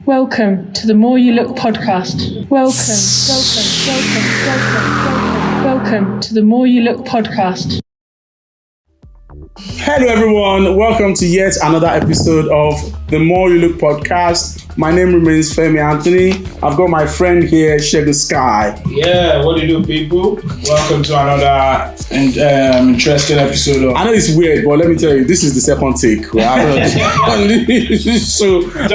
Welcome to the More You Look podcast. Welcome to the More You Look podcast. Hello everyone, welcome to yet another episode of the More You Look podcast. My name remains Femi Anthony. I've got my friend here, Femi and Sky. Yeah, what do you do, people? Welcome to another interesting episode of... I know it's weird, but let me tell you, this is the second take. So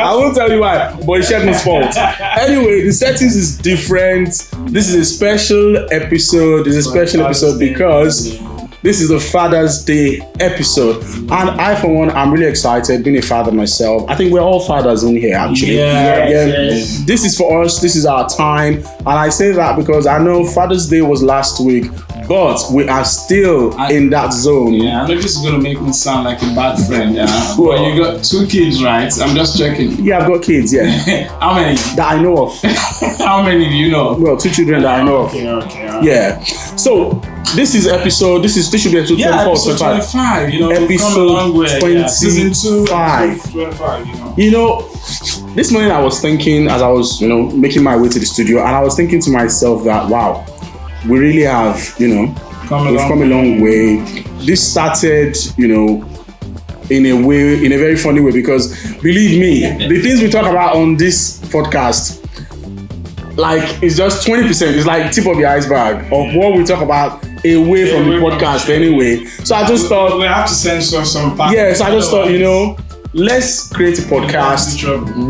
I won't tell you why, but it's Femi's fault. Anyway, the settings is different. This is a special episode. It's a special episode because this is the Father's Day episode. And I, for one, I'm really excited being a father myself. I think we're all fathers in here, actually. Yes. This is for us. This is our time. And I say that because I know Father's Day was last week, but we are still in that zone. Yeah, I know this is going to make me sound like a bad friend. Well, you got 2 kids, right? I'm just checking. Yeah, I've got kids, yeah. How many? That I know of. How many do you know? Well, 2 children that I know of. Okay. Yeah. So, this should be episode 24, 25. Episode we've come a long way. 25. Season 2, 25, You know, this morning I was thinking as I was, making my way to the studio, and I was thinking to myself that, wow, we really have, we've come a long way. This started, in a very funny way, because believe me, the things we talk about on this podcast, like, it's just 20%. It's like tip of the iceberg of what we talk about away from the podcast anyway. So I just thought we have to censor some parts. Yeah, so I just thought, let's create a podcast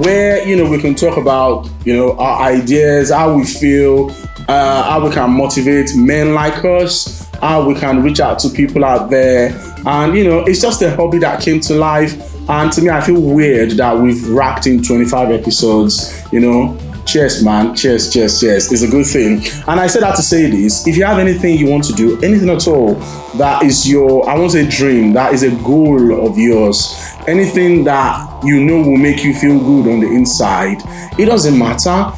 where, we can talk about, our ideas, how we feel, how we can motivate men like us, how we can reach out to people out there. And, it's just a hobby that came to life. And to me, I feel weird that we've racked in 25 episodes, Cheers, man. Cheers. It's a good thing. And I said that to say this. If you have anything you want to do, anything at all, that is your, I won't say dream, that is a goal of yours, anything that will make you feel good on the inside, it doesn't matter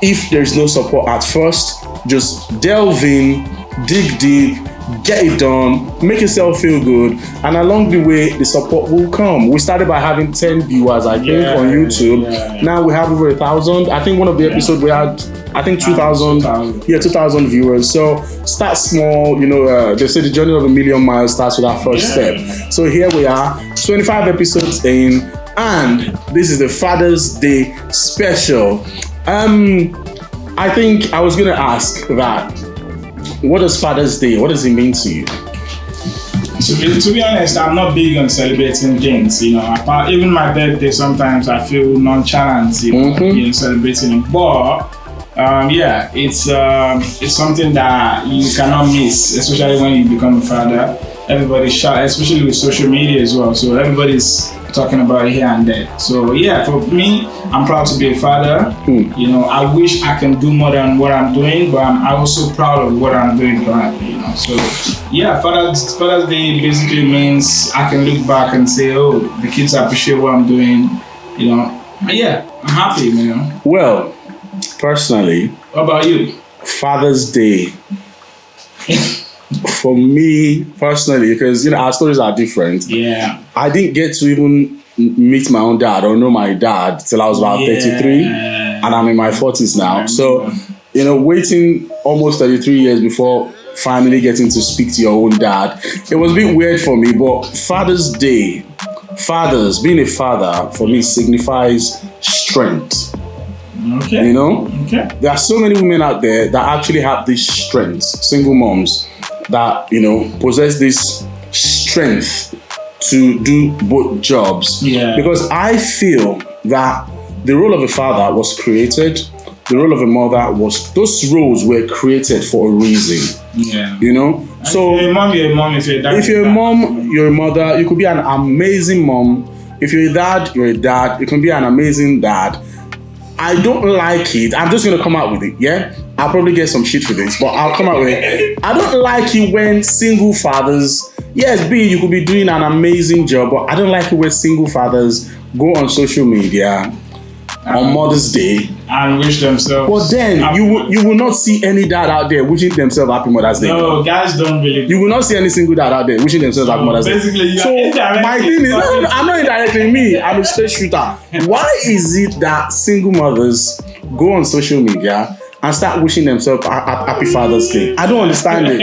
if there's no support at first. Just delve in, dig deep, get it done, make yourself feel good, and along the way, the support will come. We started by having 10 viewers, I think, on YouTube. Yeah. Now we have over 1,000. I think one of the episodes we had, 2,000. 2,000 viewers. So start small. They say the journey of a million miles starts with our first step. So here we are, 25 episodes in, and this is the Father's Day special. I think I was going to ask that. What does Father's Day? What does it mean to you? To be honest, I'm not big on celebrating things. Even my birthday, sometimes I feel nonchalant, celebrating it. But it's something that you cannot miss, especially when you become a father. Everybody's shy, especially with social media as well. So everybody's talking about it here and there. So for me, I'm proud to be a father. I wish I can do more than what I'm doing, but I'm also proud of what I'm doing currently. So Father's Day basically means I can look back and say, oh, the kids appreciate what I'm doing. I'm happy, man. Well, personally, what about you? Father's Day. For me personally, because our stories are different. Yeah, I didn't get to even meet my own dad or know my dad till I was about 33, and I'm in my 40s now. So, waiting almost 33 years before finally getting to speak to your own dad, it was a bit weird for me. But Father's Day, being a father for me signifies strength. Okay. There are so many women out there that actually have this strength, single moms, that possess this strength to do both jobs. Because I feel that the role of a father was created, the role of a mother those roles were created for a reason. So if you're a mom, you're a mom. If you're a mom, you're a mother. You could be an amazing mom. If you're a dad, you're a dad. You can be an amazing dad. I don't like it. I'm just going to come out with it, yeah? I'll probably get some shit for this, but I'll come out with it. I don't like it when single fathers, yes, you could be doing an amazing job, but I don't like it when single fathers go on social media on Mother's Day and wish themselves. But then you will not see any dad out there wishing themselves happy Mother's Day. No, guys don't really. You will not see any single dad out there wishing themselves happy Mother's Day. Basically, so my thing is, I'm not indirectly me. I'm a straight shooter. Why is it that single mothers go on social media and start wishing themselves happy Father's Day? I don't understand it.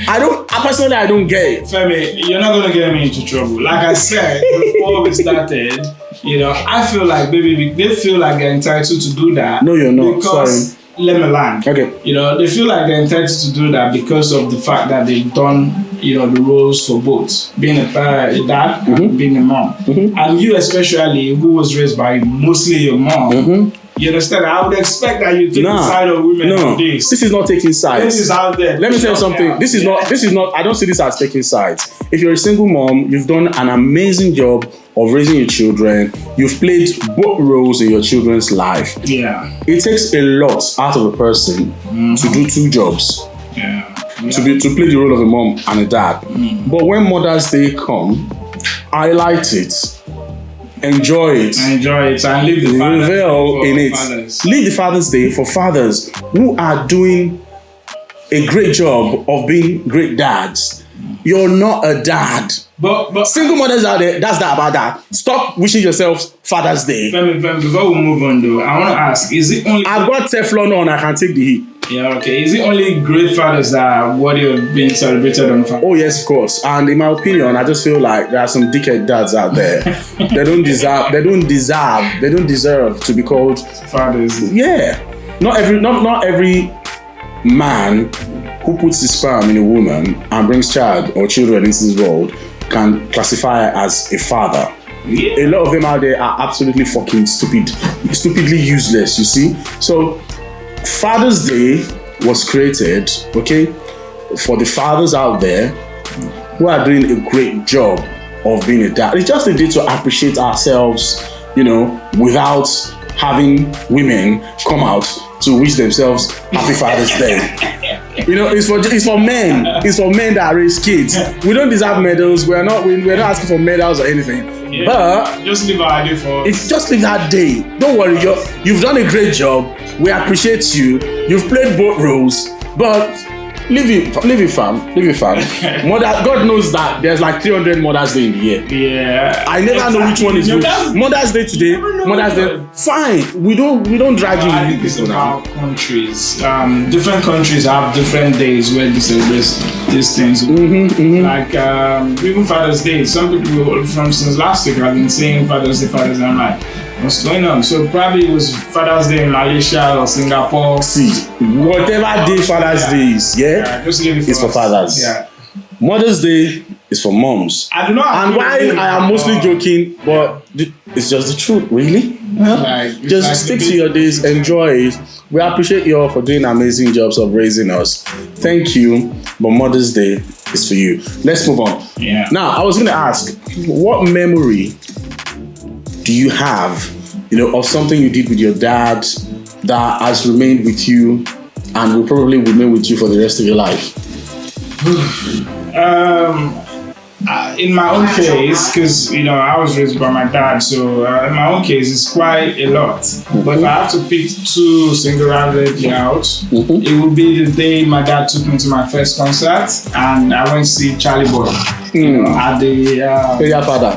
I don't get it. Femi, you're not gonna get me into trouble. Like I said before we started, I feel like they feel like they're entitled to do that. No, you're not. Because, sorry. Let me land. Okay. They feel like they're entitled to do that because of the fact that they've done, the roles for both, being a dad and being a mom. Mm-hmm. And you especially, who was raised by mostly your mom. Mm-hmm. You understand? I would expect that you take the side of women on this. This is not taking sides. This is out there. Let me tell you something. Yeah. This is not, I don't see this as taking sides. If you're a single mom, you've done an amazing job of raising your children. You've played both roles in your children's life. Yeah. It takes a lot out of a person to do two jobs. Yeah. To play the role of a mom and a dad. But when Mother's Day come, highlight it. Enjoy it and leave the Father's Day for fathers. Leave the Father's Day for fathers who are doing a great job of being great dads. You're not a dad. But single mothers out there, that's that about that. Stop wishing yourself Father's Day. Femi, before we move on though, I want to ask, is it only... I've got Teflon on, I can take the heat. Yeah, okay. Is it only great fathers that are worthy of being celebrated on Father's Day? Oh yes, of course. And in my opinion, I just feel like there are some dickhead dads out there. They don't deserve to be called fathers. Yeah. Not every man who puts his sperm in a woman and brings child or children into this world can classify as a father. Yeah. A lot of them out there are absolutely fucking stupidly useless, you see? So Father's Day was created, okay, for the fathers out there who are doing a great job of being a dad. It's just a day to appreciate ourselves, without having women come out to wish themselves happy Father's Day. It's for men. It's for men that raise kids. We don't deserve medals. We're not asking for medals or anything. Yeah, but just leave our day for. It's just leave that day. Don't worry. You've done a great job. We appreciate you. You've played both roles, but leave it, fam. Mother, God knows that there's like 300 Mother's Day in the year. Yeah. I never know which one is which. Mother's Day today. Mother's Day. Fine. We don't drag you. I think it's about countries. Different countries have different days where they celebrate these things. Like even Father's Day. Some people, for instance, last week have been saying Father's Day. I'm like, what's going on? So probably it was Father's Day in Malaysia or Singapore. See, whatever day Father's Day is, just leave it it's for fathers. Yeah. Mother's Day is for moms. I do not. And while I am mostly joking, but it's just the truth, really. Just stick to your days, enjoy it. We appreciate you all for doing amazing jobs of raising us. Thank you, but Mother's Day is for you. Let's move on. Yeah. Now, I was going to ask, what memory do you have, of something you did with your dad that has remained with you and will probably remain with you for the rest of your life? In my own case, because I was raised by my dad, so in my own case it's quite a lot. But if I have to pick two single-handedly out, it would be the day my dad took me to my first concert, and I went to see Charlie Boy at the father.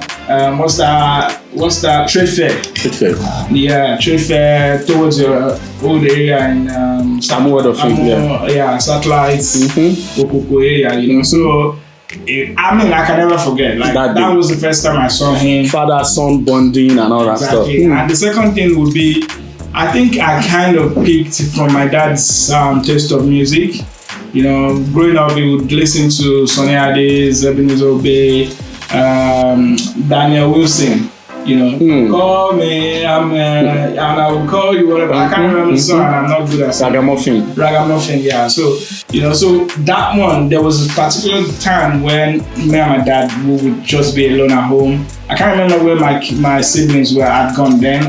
What's that trade fair? Trade fair. Yeah, trade fair towards the old area in Satellites, Okoko area. So. I can never forget. Like that was the first time I saw him. Father-son bonding and all that stuff. And the second thing would be, I think I kind of picked from my dad's taste of music. Growing up, he would listen to Sonny Ade's, Ebenezer Obey, Daniel Wilson. Call me, and I will call you, whatever. I can't remember the song, and I'm not good at singing. Ragamuffin, yeah. So, so that one, there was a particular time when me and my dad would just be alone at home. I can't remember where my siblings were at gone then,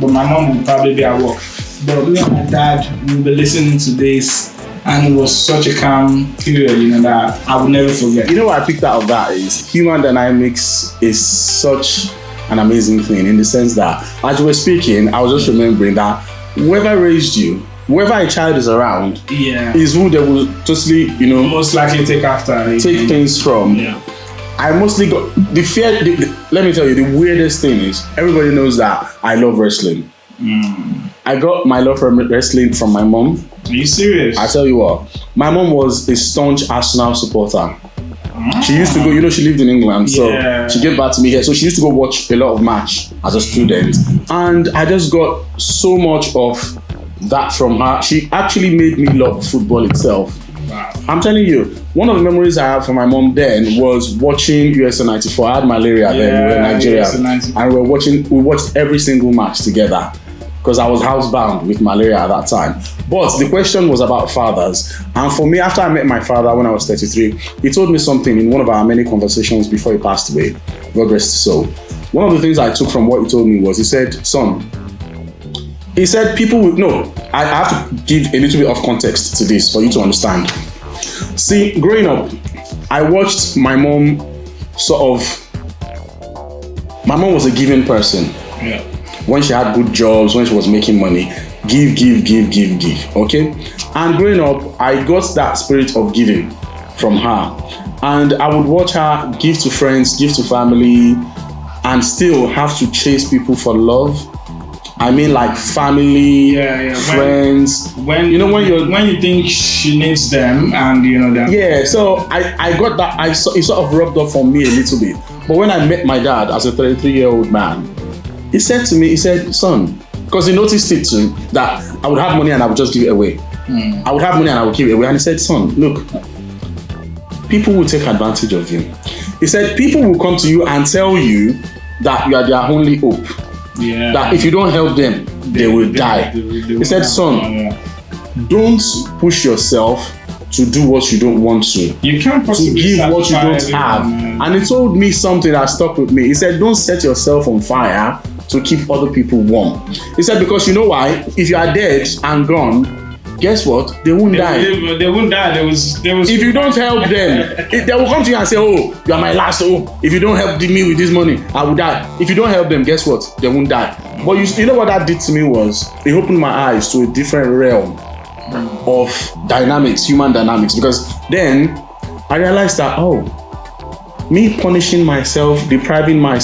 but my mom would probably be at work. But me and my dad would be listening to this, and it was such a calm period, that I would never forget. What I picked out of that is human dynamics is such an amazing thing in the sense that as you were speaking, I was just remembering that whoever raised you, whoever a child is around, is who they will totally, most likely take things from. Yeah. I mostly got the fear. Let me tell you, the weirdest thing is everybody knows that I love wrestling. I got my love for wrestling from my mom. Are you serious? I tell you what, my mom was a staunch Arsenal supporter. She used to go, she lived in England, so she gave back to me here. So she used to go watch a lot of match as a student. And I just got so much of that from her. She actually made me love football itself. Wow. I'm telling you, one of the memories I have from my mom then was watching USA 94. I had malaria then, we were in Nigeria. And we watched every single match together because I was housebound with malaria at that time. But the question was about fathers. And for me, after I met my father when I was 33, he told me something in one of our many conversations before he passed away. God rest his soul. One of the things I took from what he told me was, he said, son, he said people will, no, I have to give a little bit of context to this for you to understand. See, growing up, I watched my mom my mom was a giving person. Yeah. When she had good jobs, when she was making money, give, okay? And growing up, I got that spirit of giving from her. And I would watch her give to friends, give to family, and still have to chase people for love. I mean, like family, friends. When you think she needs them, and that. Yeah, so I got that. It sort of rubbed off on me a little bit. But when I met my dad as a 33-year-old man, he said to me, he said, son, because he noticed it too, that I would have money and I would just give it away. I would have money and I would give it away. And he said, son, look, people will take advantage of you. He said, people will come to you and tell you that you are their only hope. Yeah. That if you don't help them, they will die. He said, son, don't push yourself to do what you don't want to. You can't possibly to give what you don't have. And he told me something that stuck with me. He said, don't set yourself on fire to keep other people warm. He said, because you know why? If you are dead and gone, guess what? They won't die. They won't die. They was. If you don't help them, they will come to you and say, oh, you are my last hope. If you don't help me with this money, I will die. If you don't help them, guess what? They won't die. But you know what that did to me was, it opened my eyes to a different realm of dynamics, human dynamics. Because then I realized that, me punishing myself, depriving my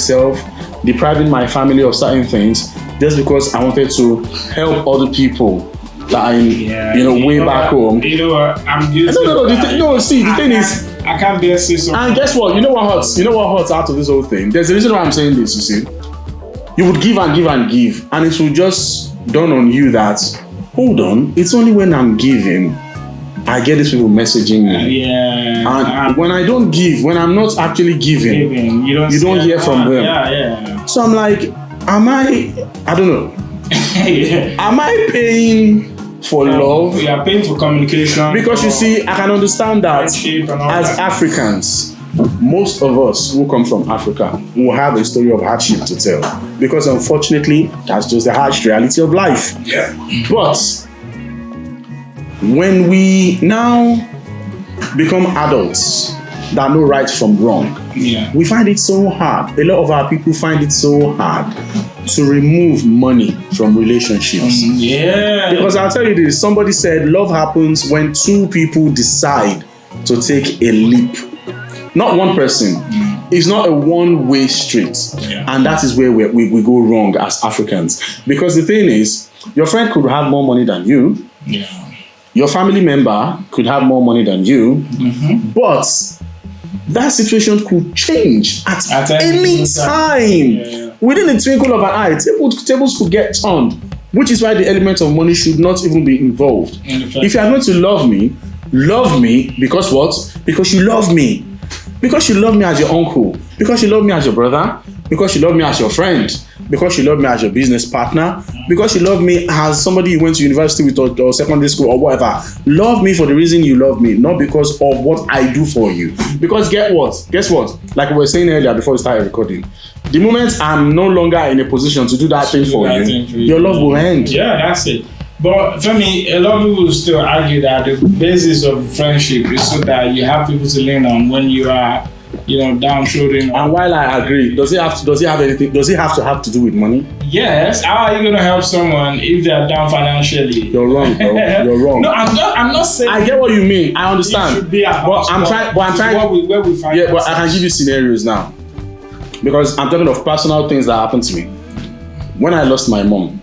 family of certain things, just because I wanted to help other people that I'm, way back home. You know what? I'm used the thing is, I can't bear say so. And guess what? You know what hurts out of this whole thing? There's a reason why I'm saying this, you see. You would give and give and give, and it will just dawn on you that, hold on, it's only when I'm giving I get these people messaging me. And when I don't give, when I'm not actually giving, you don't hear from them. So I'm like, I don't know. Am I paying for love? We are paying for communication. Because you see, I can understand that as Africans, most of us who come from Africa will have a story of hardship to tell. Because unfortunately, that's just the harsh reality of life. Yeah. But when we now become adults that know right from wrong, we find it so hard. A lot of our people find it so hard to remove money from relationships. Because I'll tell you this, somebody said love happens when two people decide to take a leap. Not one person. It's not a one-way street. And that is where we go wrong as Africans. Because the thing is, your friend could have more money than you. Your family member could have more money than you. But that situation could change at any time. Within the twinkle of an eye, tables could get turned. Which is why the element of money should not even be involved. If you are going to love me because what? Because you love me. Because you love me as your uncle. Because you love me as your brother. Because you love me as your friend. Because you love me as your business partner. Because you love me as somebody you went to university with or secondary school or whatever. Love me for the reason you love me, not because of what I do for you. Because guess what? Like we were saying earlier before we started recording, the moment I'm no longer in a position to do that thing for you, your love will end. Yeah, that's it. But for me, a lot of people still argue that the basis of friendship is so that you have people to lean on when you are downtrodden. And while I agree, does it have to do with money? Yes. How are you going to help someone if they are down financially? You're wrong, bro. You're wrong. No, I'm not saying. I get what you mean. I understand. It should be but I'm trying. Where we find. Yeah, but I can give you scenarios now, because I'm talking of personal things that happened to me. When I lost my mom,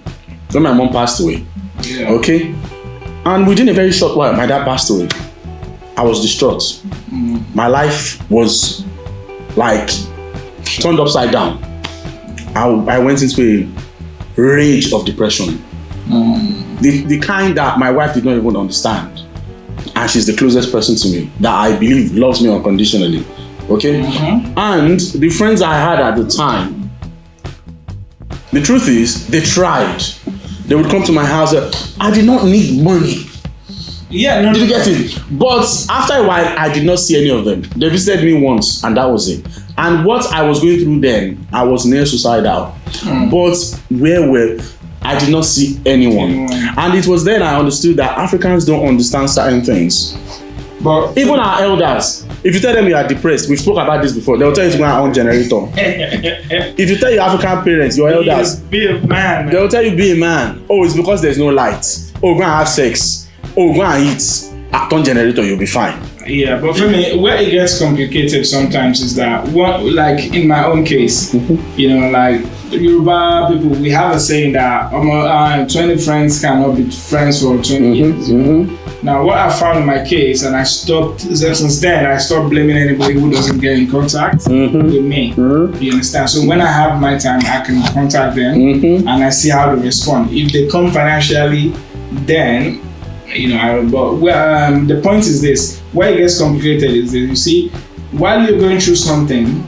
when my mom passed away, okay, and within a very short while, my dad passed away. I was distraught. My life was like turned upside down. I went into a rage of depression. The kind that my wife did not even understand. And she's the closest person to me that I believe loves me unconditionally. Okay? And the friends I had at the time, the truth is, they tried. They would come to my house. I did not need money. Yeah, no. Did you get it? But after a while, I did not see any of them. They visited me once, and that was it. And what I was going through then, I was near suicidal. But I did not see anyone. And it was then I understood that Africans don't understand certain things. But even our elders, if you tell them you are depressed, we've spoke about this before, they'll tell you to go and on generator. If you tell your African parents, your elders, be a man. They'll tell you be a man. Oh, it's because there's no light. Oh, go and have sex. Oh, go and eat. Turn generator, you'll be fine. Yeah, but for me, where it gets complicated sometimes is that, like in my own case, like Yoruba people, we have a saying that 20 friends cannot be friends for 20 years. Now, what I found in my case, and since then, I stopped blaming anybody who doesn't get in contact with me. You understand? So when I have my time, I can contact them and I see how they respond. If they come financially, then the point is this: where it gets complicated is that, you see, while you're going through something,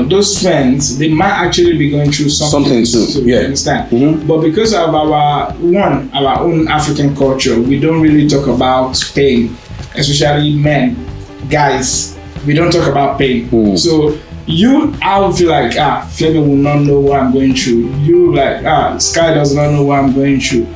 those friends, they might actually be going through something too. You understand? But because of our own African culture, we don't really talk about pain, especially men, guys. We don't talk about pain. So I would feel like Femi will not know what I'm going through. You Sky does not know what I'm going through.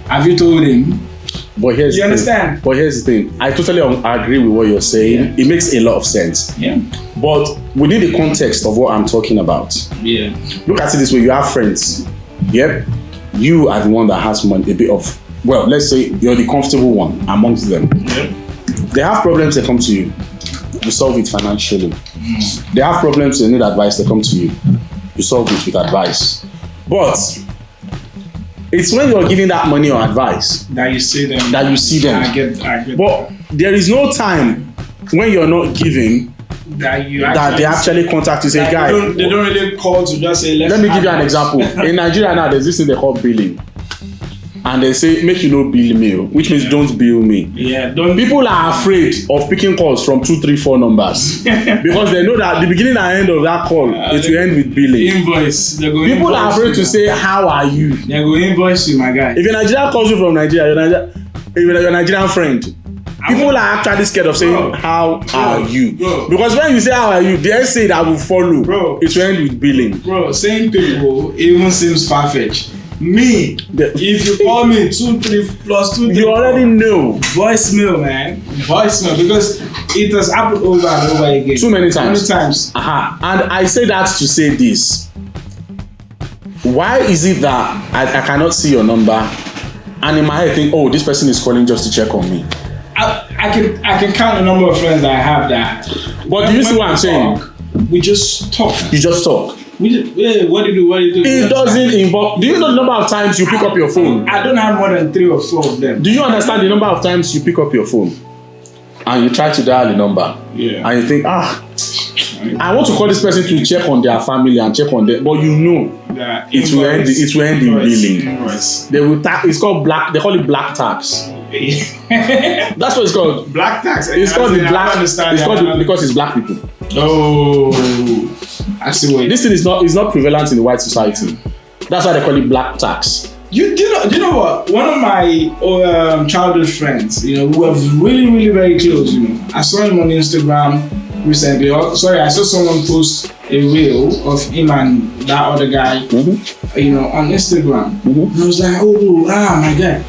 Have you told him? But here's you understand? But here's the thing. I totally agree with what you're saying. It makes a lot of sense. Yeah. But within the context of what I'm talking about, look at it this way: you have friends. Yep. You are the one that has money, a bit of. Well, let's say you're the comfortable one amongst them. Yep. They have problems. They come to you. You solve it financially. They have problems. They need advice. They come to you. You solve it with advice. But it's when you're giving that money or advice that you see them. I get. But there is no time when you're not giving that they actually contact you. Say, guy, they don't really call to just say. Let me give you an example. In Nigeria now, there's this thing they call billing, and they say make you no bill me, which means don't bill me. Yeah, People are afraid of picking calls from 2, 3, 4 numbers because they know that the beginning and end of that call it will end with billing. Invoice. People are afraid to say how are you. They go invoice you, my guy. If a Nigerian calls you from Nigeria, if you're a Nigerian friend, people are actually scared of saying how are you, because when you say how are you, the essay that will follow it will end with billing. Bro, saying people even seems far-fetched. Me, if you call me 2, 3 plus 2, 3, you already know. Voicemail, man. Voicemail, because it has happened over and over again. Too many times. And I say that to say this. Why is it that I cannot see your number and in my head think, oh, this person is calling just to check on me? I can count the number of friends that I have that. But do you see what I'm saying? We just talk. You just talk. What do you do? It doesn't involve. Do you know the number of times you pick up your phone? I don't have more than 3 or 4 of them. Do you understand the number of times you pick up your phone and you try to dial the number? Yeah. And you think, I want to call this person to check on their family and check on them, but you know it will end in billing. They will it's called black. They call it black tax. That's what it's called. Black tax. It's called the black. It's called because it's black people. Oh, I see what. This thing is not prevalent in the white society. That's why they call it black tax. Do you know what? One of my childhood friends, who were really, really very close, I saw him on Instagram recently. I saw someone post a reel of him and that other guy, on Instagram. And I was like, oh, my God.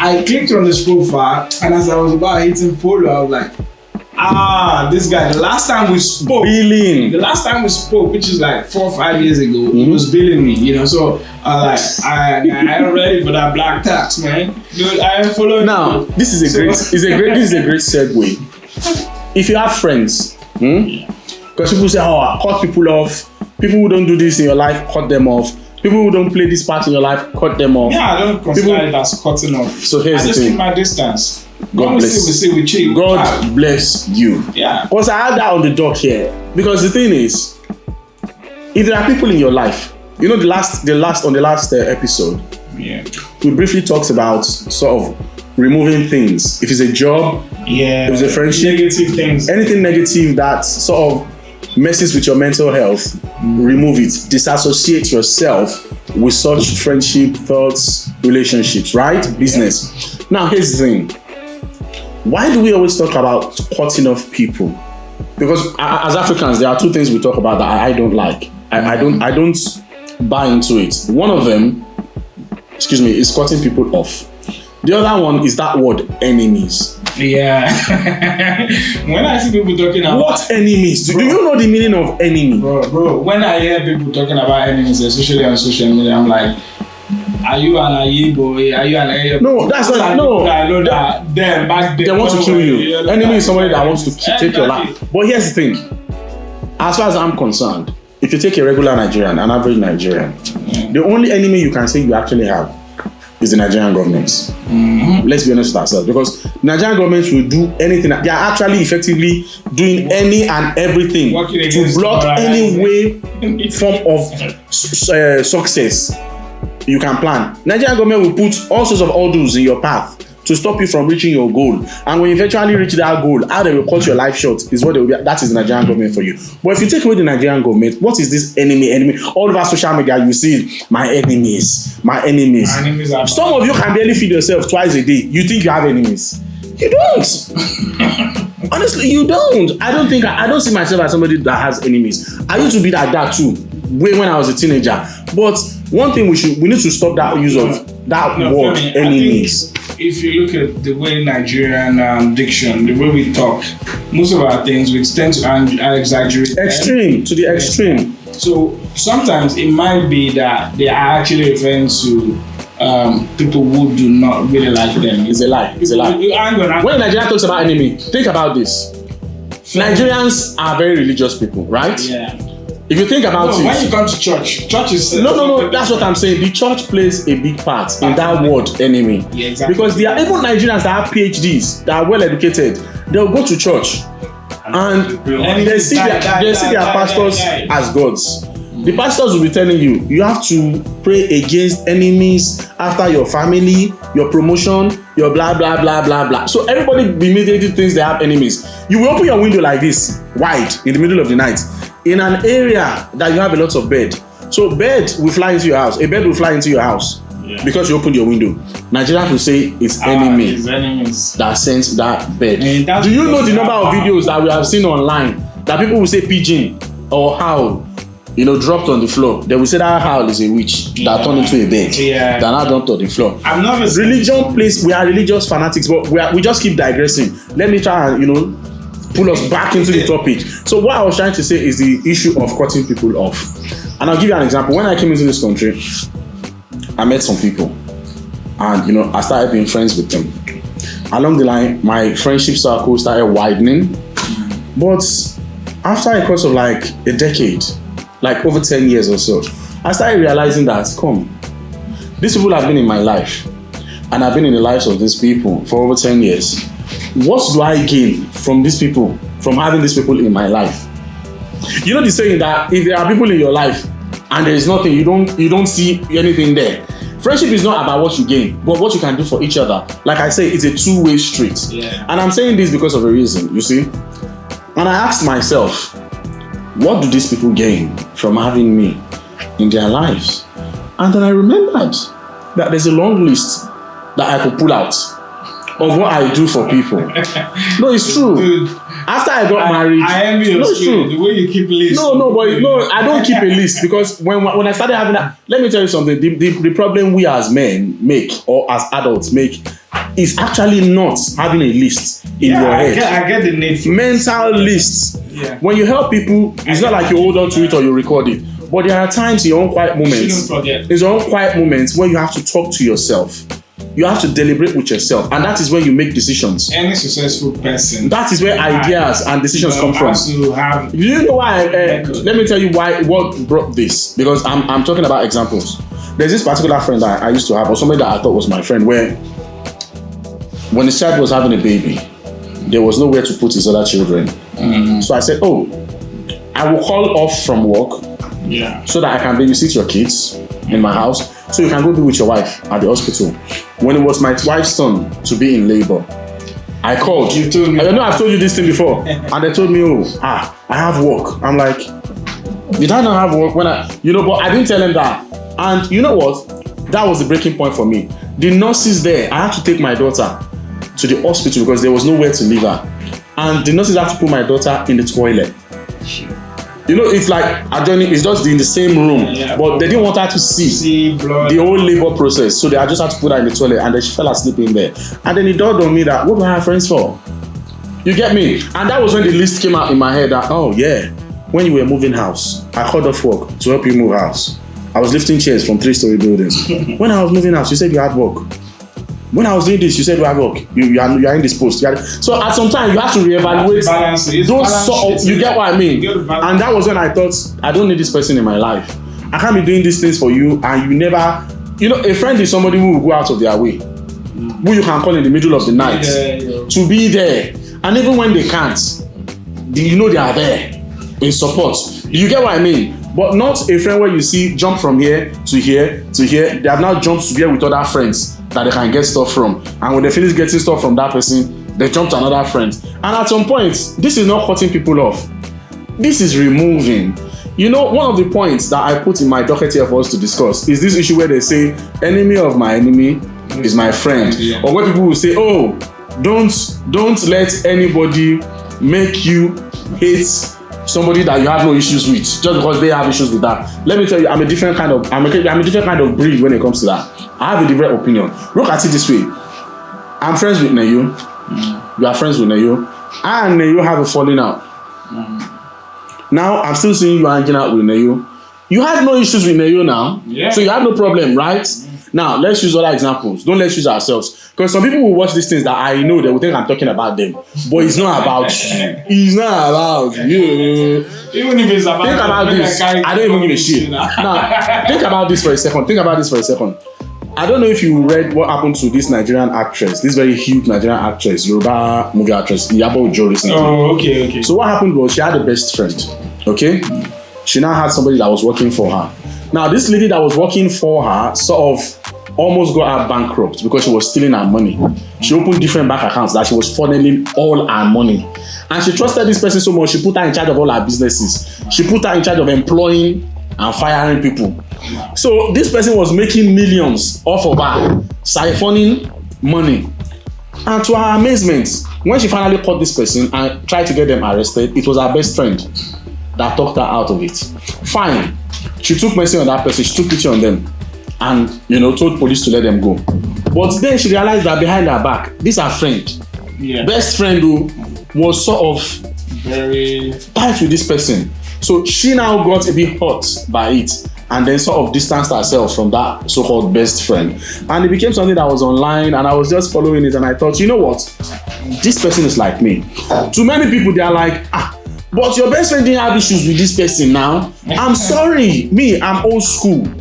I clicked on this profile, and as I was about hitting follow, I was like, This guy, the last time we spoke, which is like 4 or 5 years ago, he was billing me, you know. So I am ready for that black tax, man. Dude, I am following. Now, this is a great segue. If you have friends, because people say, cut people off. People who don't do this in your life, cut them off. People who don't play this part in your life, cut them off. Yeah, I don't consider it as cutting off. So here's the thing. I just keep my distance. God bless. We chill. God bless you. Yeah. Because I had that on the dock here. Because the thing is, if there are people in your life, you know, the last episode, we briefly talked about sort of removing things. If it's a job, if it's a friendship, negative things, anything negative that sort of messes with your mental health, remove it. Disassociate yourself with such friendship, thoughts, relationships, right? Business. Now, here's the thing. Why do we always talk about cutting off people? Because as Africans, there are two things we talk about that I don't like. I don't buy into it. One of them, is cutting people off. The other one is that word, enemies. Yeah. When I see people talking about what enemies? Do you know the meaning of enemy? Bro, when I hear people talking about enemies, especially on social media, I'm like, are you an Ayi boy? Are you an Ayi? No, that's not. No, I know that them back then. They want to kill you. Enemy is somebody that wants to take your life. But here's the thing. As far as I'm concerned, if you take a regular Nigerian, an average Nigerian, the only enemy you can say you actually have is the Nigerian government. Let's be honest with ourselves, because Nigerian government will do anything. They are actually effectively doing any and everything to block any way form of success you can plan. Nigerian government will put all sorts of hurdles in your path to stop you from reaching your goal. And when you eventually reach that goal, how they will cut your life short is what they will be. That is the Nigerian government for you. But if you take away the Nigerian government, what is this enemy? All over social media, you see my enemies. Some of you can barely feed yourself twice a day. You think you have enemies? You don't. Honestly, you don't. I don't see myself as somebody that has enemies. I used to be like that too, when I was a teenager. But one thing we need to stop that use of that word, Femi, enemies. If you look at the way Nigerian diction, the way we talk, most of our things we tend to exaggerate. Extreme, to the extreme. So sometimes it might be that they are actually referring to people who do not really like them. It's a lie. When Nigeria talks about enemy, think about this. Nigerians are very religious people, right? Yeah. If you think about it, when you come to church is no. That's what I'm saying. The church plays a big part in that word, enemy. Yeah, exactly. Because there are even Nigerians that have PhDs, that are well educated. They'll go to church and they see their pastors as gods. The pastors will be telling you, you have to pray against enemies after your family, your promotion, your blah blah blah blah blah. So everybody immediately thinks they have enemies. You will open your window like this, wide, in the middle of the night, in an area that you have a lot of bed. So bird will fly into your house. A bird will fly into your house because you opened your window. Nigerians will say it's enemies that sent that bird. Do you know the number of videos that we have seen online that people will say pigeon or owl, dropped on the floor? They will say that owl is a witch that turned into a bird that now dumped on the floor. I'm not religion place. We are religious fanatics, but we just keep digressing. Let me try and pull us back into the topic. So what I was trying to say is the issue of cutting people off. And I'll give you an example. When I came into this country, I met some people and I started being friends with them. Along the line, my friendship circle started widening. But after a course of like a decade, like over 10 years or so, I started realizing that, these people have been in my life and I've been in the lives of these people for over 10 years. What do I gain from these people, from having these people in my life? You know the saying that if there are people in your life and there is nothing, you don't see anything there. Friendship is not about what you gain, but what you can do for each other. Like I say, it's a two-way street. Yeah. And I'm saying this because of a reason, you see. And I asked myself, what do these people gain from having me in their lives? And then I remembered that there's a long list that I could pull out of what I do for people. No, it's true. Dude, after I got married, I envy your true. The way you keep lists. I don't keep a list because when I started having that, let me tell you something. The problem we as men make or as adults make is actually not having a list in your head. I get the need for mental lists. Yeah. When you help people, it's not like you hold on to it or you record it. But there are times in your own quiet moments. Shouldn't forget. There's your own quiet moments where you have to talk to yourself. You have to deliberate with yourself, and that is when you make decisions. Any successful person. That is where ideas and decisions come from. You know why? Let me tell you what brought this. Because I'm talking about examples. There's this particular friend that I used to have, or somebody that I thought was my friend, where when his child was having a baby, there was nowhere to put his other children. Mm-hmm. So I said, "Oh, I will call off from work, so that I can babysit your kids in my house, so you can go be with your wife at the hospital." When it was my wife's turn to be in labor, I called. You told me. I know I've told you this thing before, and they told me, "Oh, I have work." I'm like, "Did I not have work when I?" But I didn't tell them that. And you know what? That was the breaking point for me. The nurses there, I had to take my daughter to the hospital because there was nowhere to leave her, and the nurses had to put my daughter in the toilet. It's like adjoining, it's just in the same room, but they didn't want her to see blood. The whole labor process, so they just had to put her in the toilet, and then she fell asleep in there. And then it dawned on me that, what do I have friends for? You get me? And that was when the list came out in my head that, oh yeah, when you were moving house, I called off work to help you move house. I was lifting chairs from 3-story buildings. When I was moving house, you said you had work. When I was doing this, you said you had work. You are indisposed. So at some time, you have to reevaluate those sort of, you get what I mean? And that was when I thought, I don't need this person in my life. I can't be doing these things for you, and you never, a friend is somebody who will go out of their way, who you can call in the middle of the night to be there. And even when they can't, they are there in support. You get what I mean? But not a friend where you see jump from here to here to here. They have now jumped to here with other friends that they can get stuff from. And when they finish getting stuff from that person, they jump to another friend. And at some point, this is not cutting people off. This is removing. One of the points that I put in my docket here for us to discuss is this issue where they say, enemy of my enemy is my friend. Yeah. Or where people will say, oh, don't let anybody make you hate somebody that you have no issues with just because they have issues with that. Let me tell you, I'm a different kind of breed when it comes to that. I have a different opinion. Look at it this way. I'm friends with Neyo. You are friends with Neyo. I and Neyo have a falling out. Now I'm still seeing you hanging out with Neyo. You have no issues with Neyo now. Yeah. So you have no problem, right? Now let's use other examples. Don't let's use ourselves. Because some people will watch these things that I know they will think I'm talking about them. But it's not about you. It's not about you. Even if it's about think about this. I don't even give a shit. Now think about this for a second. I don't know if you read what happened to this Nigerian actress, this very huge Nigerian actress, Yoruba movie actress, Iyabo Ojo recently. Oh, okay. So what happened was she had a best friend, okay? She now had somebody that was working for her. Now this lady that was working for her sort of almost got her bankrupt because she was stealing her money. She opened different bank accounts that she was funneling all her money. And she trusted this person so much, she put her in charge of all her businesses. She put her in charge of employing and firing people. So this person was making millions off of her, siphoning money. And to her amazement, when she finally caught this person and tried to get them arrested, it was her best friend that talked her out of it. Fine. She took mercy on that person, she took pity on them, and told police to let them go. But then she realized that behind her back, this her friend, best friend who was sort of very tight with this person. So she now got a bit hurt by it, and then sort of distanced herself from that so-called best friend. And it became something that was online, and I was just following it, and I thought, you know what? This person is like me. To many people, they are like, but your best friend didn't have issues with this person now. I'm sorry. Me, I'm old school.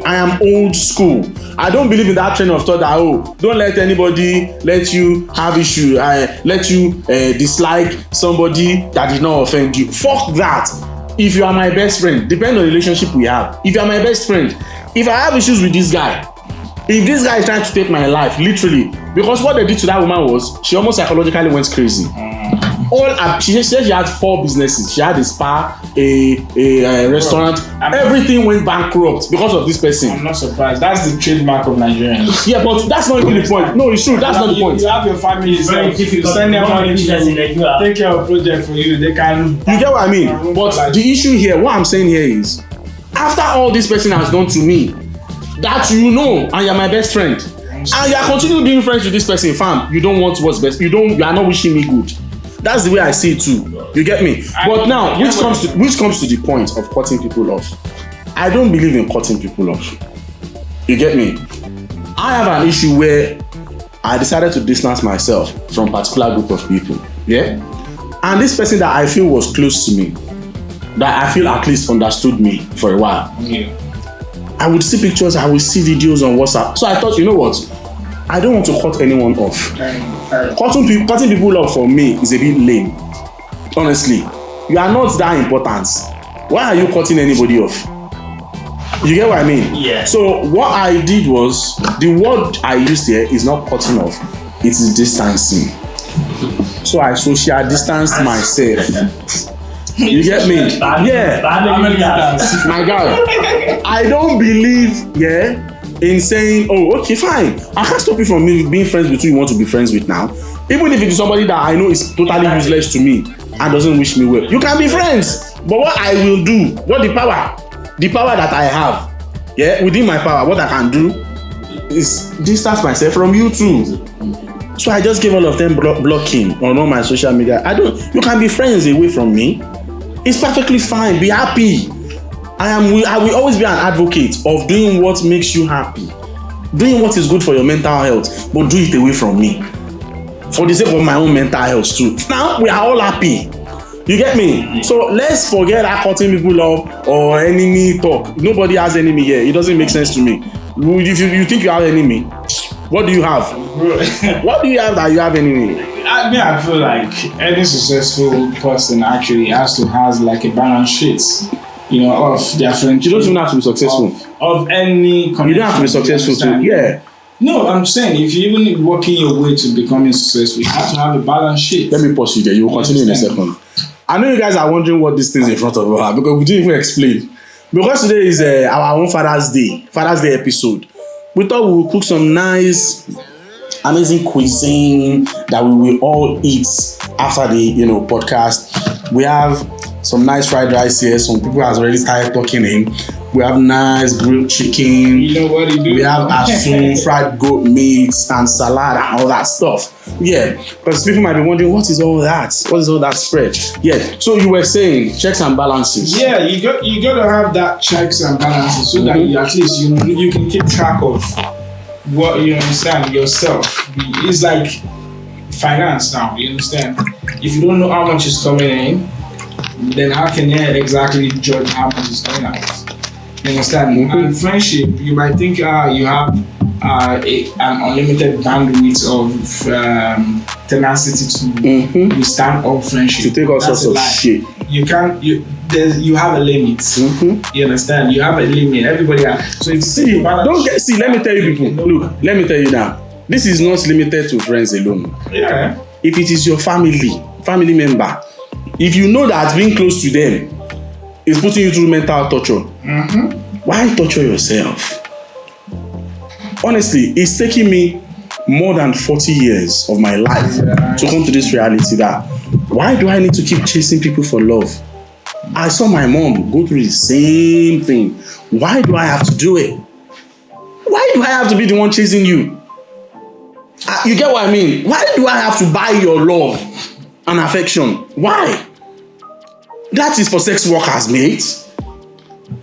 I am old school. I don't believe in that train of thought that, don't let anybody let you have issue. Let you dislike somebody that did not offend you. Fuck that. If you are my best friend, depending on the relationship we have. If you are my best friend, if I have issues with this guy, if this guy is trying to take my life, literally, because what they did to that woman was, she almost psychologically went crazy. She said she had 4 businesses. She had a spa, a restaurant. Everything went bankrupt because of this person. I'm not surprised. That's the trademark of Nigerians. Yeah, but that's not even the point. No, it's true. That's not the point. You have your family. You send them money to take care of project for you. They can. You get what I mean? But the issue here, what I'm saying here is, after all this person has done to me, that and you're my best friend, and you are continuing being friends with this person, fam, you don't want what's best. You are not wishing me good. That's the way I see it too. You get me? But now, which comes to the point of cutting people off. I don't believe in cutting people off. You get me? I have an issue where I decided to distance myself from a particular group of people. Yeah? And this person that I feel was close to me, that I feel at least understood me for a while. Yeah. I would see pictures, I would see videos on WhatsApp. So I thought, you know what? I don't want to cut anyone off. Cutting people off for me is a bit lame. Honestly. You are not that important. Why are you cutting anybody off? You get what I mean? Yeah. So what I did was, the word I used here is not cutting off, it is distancing. So I social distanced myself. You get me? Yeah. My guy, I don't believe, in saying, oh, okay, fine. I can't stop you from being friends with who you want to be friends with now. Even if it is somebody that I know is totally useless to me and doesn't wish me well. You can be friends. But what I will do, the power that I have, within my power, what I can do is distance myself from you too. So I just gave all of them blocking on all my social media. You can be friends away from me. It's perfectly fine. Be happy. I will always be an advocate of doing what makes you happy. Doing what is good for your mental health, but do it away from me. For the sake of my own mental health too. Now we are all happy. You get me? So let's forget that cutting people off or enemy talk. Nobody has enemy here. It doesn't make sense to me. If you think you have enemy, what do you have? What do you have that you have enemy? I feel like any successful person actually has like a balance sheet, of their friendship. You don't even have to be successful. Of any connection. You don't have to be successful too. Yeah. No, I'm saying if you're even working your way to becoming successful, you have to have a balance sheet. Let me pause you there. You will continue in a second. I know you guys are wondering what this thing is in front of us because we didn't even explain. Because today is our own Father's Day episode. We thought we would cook some nice, amazing cuisine that we will all eat after the podcast. We have some nice fried rice here. Some people have already started talking in. We have nice grilled chicken. You know what you do. We have asun, fried goat meat, and salad and all that stuff. Yeah, because people might be wondering, what is all that? What is all that spread? Yeah. So you were saying checks and balances. Yeah, you got to have that checks and balances so that you, at least you can keep track of what you understand yourself. It's like finance now. You understand? If you don't know how much is coming in, then how can you exactly judge how much is coming out? You understand? And friendship, you might think you have an unlimited bandwidth of tenacity to withstand all friendship. To take all sorts of shit. You can't. You have a limit. You understand? You have a limit. Everybody has. So if let me tell you people. Look, let me tell you now. This is not limited to friends alone. Yeah. If it is your family member, if you know that being close to them is putting you through mental torture, why torture yourself? Honestly, it's taking me more than 40 years of my life to come to this reality that why do I need to keep chasing people for love? I saw my mom go through the same thing. Why do I have to do it? Why do I have to be the one chasing you? You get what I mean? Why do I have to buy your love and affection? Why? That is for sex workers, mate.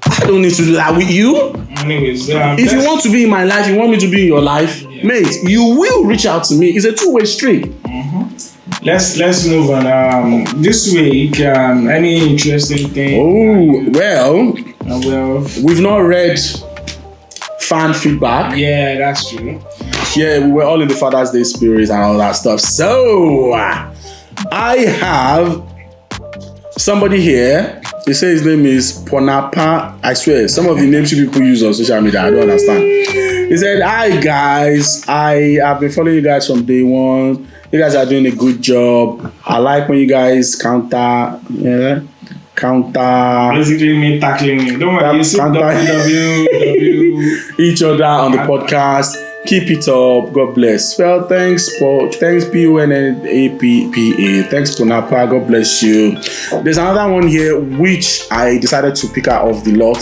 I don't need to do that with you. Anyways, if you want to be in my life, you want me to be in your life, mate, you will reach out to me. It's a two-way street. Let's move on. This week, any interesting thing? Well, we've not read fan feedback. Yeah, that's true. Yeah, we were all in the Father's Day spirit and all that stuff. So, I have somebody here. They say his name is Ponapa. I swear, some of the names people use on social media, I don't understand. He said, "Hi guys, I have been following you guys from day one. You guys are doing a good job. I like when you guys counter. Basically, me tackling me. Don't worry, you see each other on the podcast. Keep it up. God bless." Well, thanks Ponapa. Thanks Ponapa. God bless you. There's another one here which I decided to pick out of the lot.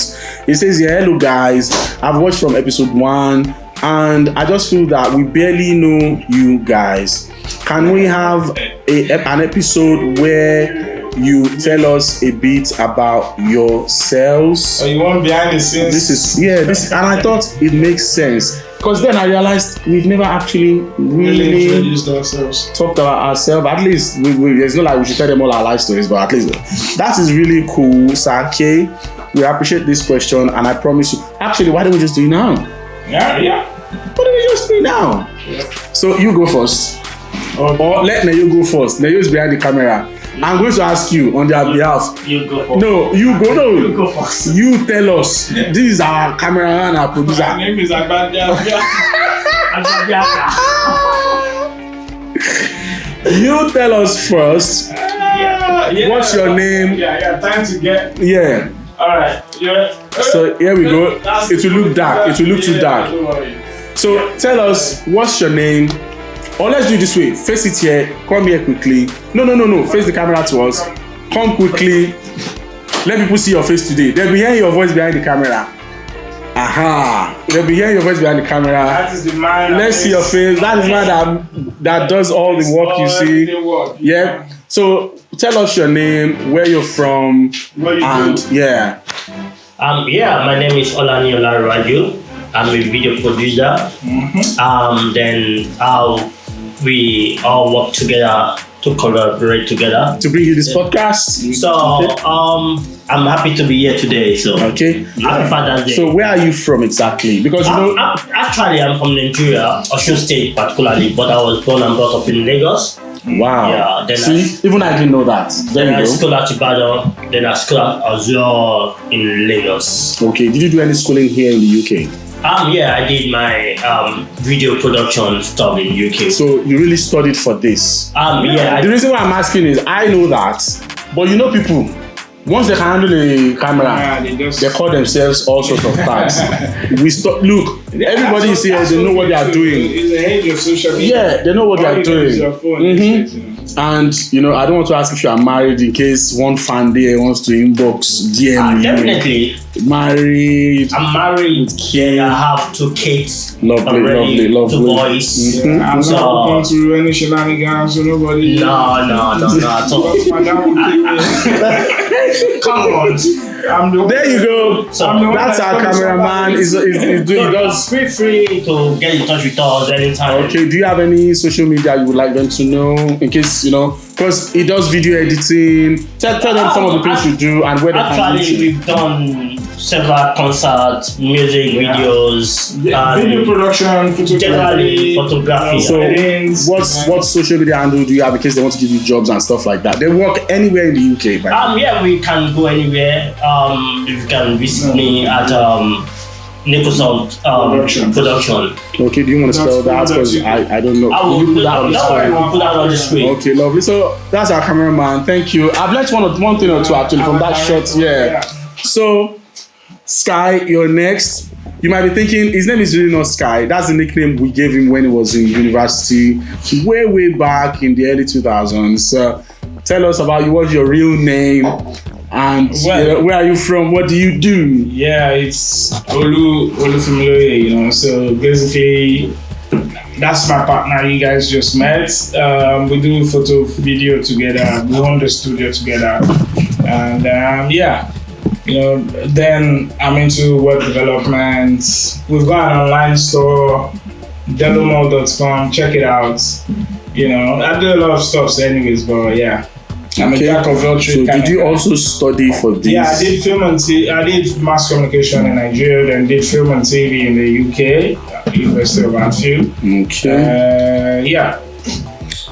It says, "Yeah, hello guys. I've watched from episode 1 and I just feel that we barely know you guys. Can we have an episode where you tell us a bit about yourselves? So you want behind the scenes? And I thought it makes sense because then I realized we've never actually really introduced ourselves. Talked about ourselves. At least it's not like we should tell them all our life stories, but at least that is really cool, Sake. We appreciate this question, and I promise you. Actually, why don't we just do it now? Yeah. Why don't we just do it now? Yeah. So you go first, or let Neyo go first. Neyo is behind the camera. I'm going to ask you on their behalf. You go first. No, you go. No, you go first. You tell us. This is our cameraman and our producer. My name is Agbadia. You tell us first. What's your name? Yeah. Time to get. Yeah. All right. Yeah. So here we go. It will look dark. It will look too dark. So tell us what's your name. Or let's do it this way. Face it here. Come here quickly. No. Face the camera to us. Come quickly. Let people see your face today. They'll be hearing your voice behind the camera. Aha. They'll be hearing your voice behind the camera. That is the man. Let's see your face. That is man that does all the work you see. Yeah. So tell us your name, where you're from, and yeah. My name is Olaniola Raju. I'm a video producer. Then we all work together to collaborate together to bring you this podcast. So I'm happy to be here today. So okay. Happy Father's Day. So where are you from exactly? Because actually I'm from Nigeria, Osun State particularly, but I was born and brought up in Lagos. Wow. Yeah. Then even I didn't know that. Then I school at Ibadan. Then I school as well in Lagos. Okay. Did you do any schooling here in the UK? I did my video production stuff in UK. So you really studied for this? The reason why I'm asking is I know that, but you know people, once they can handle a camera, they call themselves all sorts of tags. Look, everybody is here, they know what they are doing. It's the age of social media. Yeah, they know what they are doing. And I don't want to ask if you are married in case one fan there wants to inbox DM you. Definitely. Married. I'm married. With kids. I have 2 kids. Lovely. 2 boys. I'm not open to any shenanigans, so nobody. No, at all. Come on. There you go. So that's our cameraman. He does. Feel free to get in touch with us anytime. Okay. Do you have any social media you would like them to know in case because he does video editing? Tell them some of the things you do and where they can reach you. Actually, we've done several concerts, music videos, video production, photography. So, what social media handle do you have in case they want to give you jobs and stuff like that? They work anywhere in the UK, we can go anywhere. You can visit me at Nicholson production. Okay, do you want to spell that? Because I don't know. I will put that on the screen. We'll put that on the screen. Okay, lovely. So that's our cameraman. Thank you. I've learned one thing or two actually from that shot. Yeah. So Sky, you're next. You might be thinking his name is really not Sky. That's the nickname we gave him when he was in university, way back in the early 2000s. Tell us about you. What's your real name? And where are you from? What do you do? Yeah, it's Olufemiloye, So basically, that's my partner you guys just met. We do photo, video together. We own the studio together. And then I'm into web development. We've got an online store, delomall.com. Check it out. I do a lot of stuff anyways, but yeah. I'm a jack of all trades. So did you also study for this? Yeah, I did film and TV. I did mass communication in Nigeria, then did film and TV in the UK, University of Anfield. Okay. Yeah.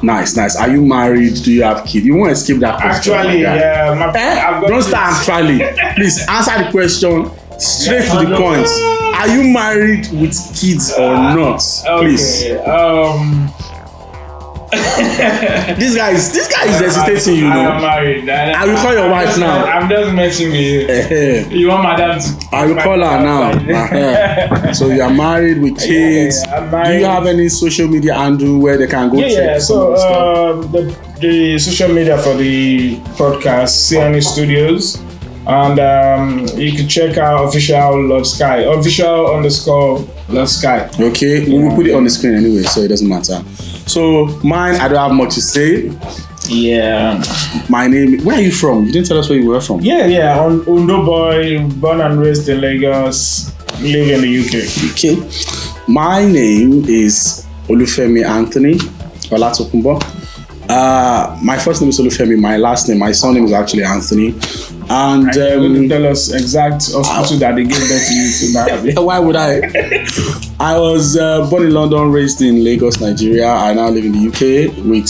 Nice. Are you married? Do you have kids? You won't escape that question. Actually, don't start actually. Please answer the question straight to the point. Are you married with kids or not? Please. This guy is hesitating, I am married. I will call your wife now. I'm just messing with you. You want madam to? I will call her now. So you are married with kids. Do you have any social media handle where they can go check? Yeah. So the social media for the podcast, CNE Studios. And you can check out official Lord Sky, official_Lord Sky. Okay, we will put it on the screen anyway, so it doesn't matter. So mine, I don't have much to say. Yeah. My name. Where are you from? You didn't tell us where you were from. Yeah. Undo boy, born and raised in Lagos, live in the UK. Okay. My name is Olufemi Anthony Olatokunbo. My first name is Olufemi. My last name, my surname is actually Anthony. And tell us exact hospital that they gave birth to you to marry. Why would I? I was born in London, raised in Lagos, Nigeria. I now live in the UK with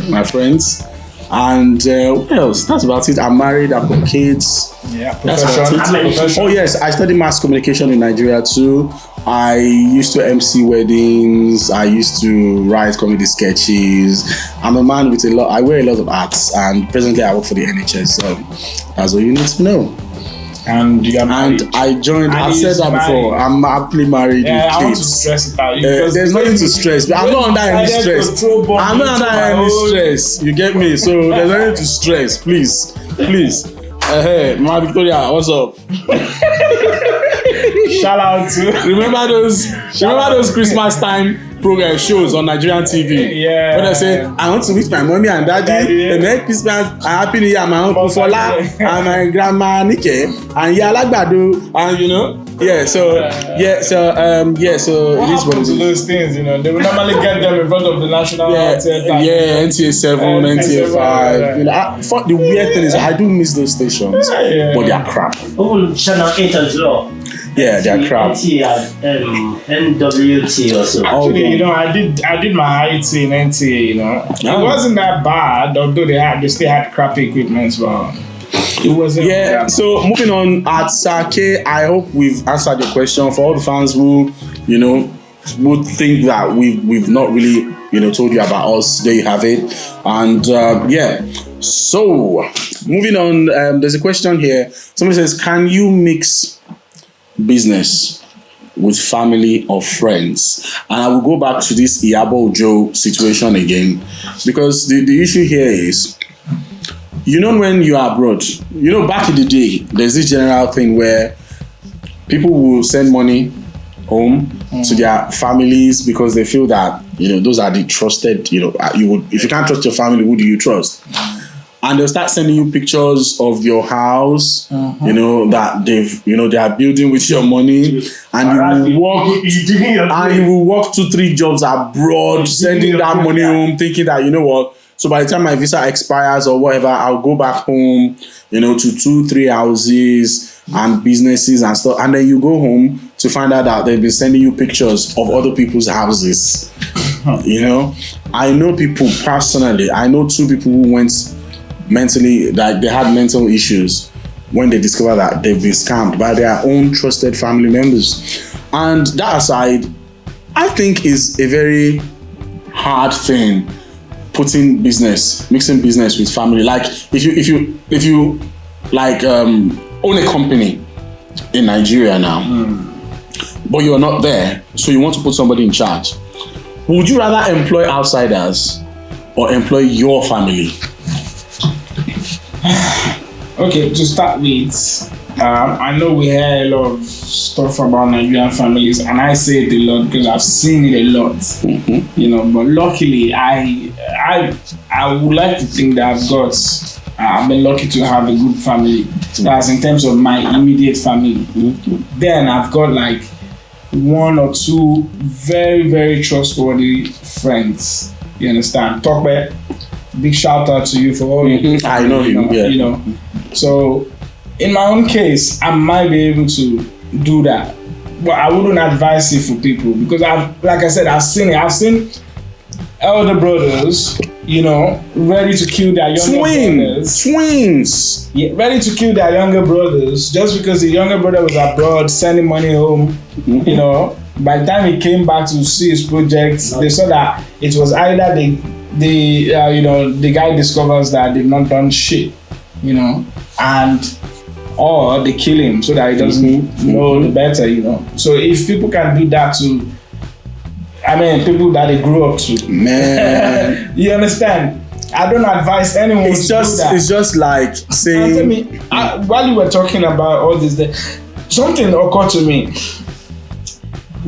my friends. And what else? That's about it. I'm married. I've got kids. Yeah, profession. Oh yes, I studied mass communication in Nigeria too. I used to MC weddings. I used to write comedy sketches. I'm a man with I wear a lot of hats, and presently I work for the NHS. So that's all you need to know. And you are married. And I joined. I've said that before. I'm happily married with I want to kids. stress it out. There's nothing to stress. But I'm not under any stress. I'm not under any stress. You get me? So there's nothing to stress. Please. Hey, Mama Victoria, what's up? Shout out to remember those Christmas time program shows on Nigerian TV. Yeah. When I say I want to meet my mommy and daddy, and Merry Christmas and Happy New Year, my uncle Fola and my grandma Nike and Yalagbado, and you know. So what it is what it is. those things, you know, they will normally get them in front of the national NTA 7, NTA 5. You know, the weird thing is I do miss those stations, but they are crap. Oh, Channel 8 as well. Yeah, they are crap. NWT or so. Actually, you know, I did my IT in NTA, you know. It wasn't that bad, although they still had crappy equipment, but it wasn't. Yeah, so moving on at Sake, I hope we've answered your question. For all the fans who, you know, would think that we've not really, you know, told you about us, there you have it. And so moving on, there's a question here. Somebody says, can you mix business with family or friends? And I will go back to this Iyabo Ojo situation again, because the issue here is, you know, when you are abroad, you know, back in the day, there's this general thing where people will send money home to their families because they feel that, you know, those are the trusted, you know, if you can't trust your family, who do you trust? And they'll start sending you pictures of your house, you know, that they are building with your money, and you will work 2-3 jobs abroad, sending that money home, thinking that, you know what, so by the time my visa expires or whatever, I'll go back home, you know, to 2-3 houses and businesses and stuff. And then you go home to find out that they've been sending you pictures of other people's houses. You know, I know people personally. I know 2 people who went mentally, like they had mental issues when they discovered that they've been scammed by their own trusted family members. And that aside, I think is a very hard thing, mixing business with family. Like if you like own a company in Nigeria now, but you're not there, so you want to put somebody in charge. Would you rather employ outsiders or employ your family? Okay, to start with, I know we hear a lot of stuff about Nigerian families, and I say it a lot because I've seen it a lot. You know, but luckily, I would like to think that I've been lucky to have a good family. That's in terms of my immediate family. Then I've got like 1 or 2 very, very trustworthy friends. You understand? Talk about. Big shout out to you for all you. I know him. You know. So, in my own case, I might be able to do that, but I wouldn't advise it for people because I've seen it. I've seen elder brothers, you know, ready to kill their younger brothers. Twins. Yeah, ready to kill their younger brothers just because the younger brother was abroad sending money home. You know, by the time he came back to see his project, they saw that it was either the guy discovers that they've not done shit, you know, or they kill him so that he doesn't know the better, you know. So if people can do that to, people that they grew up to, man, you understand? I don't advise anyone to do that. It's just like saying. Tell me, while you were talking about all this, something occurred to me.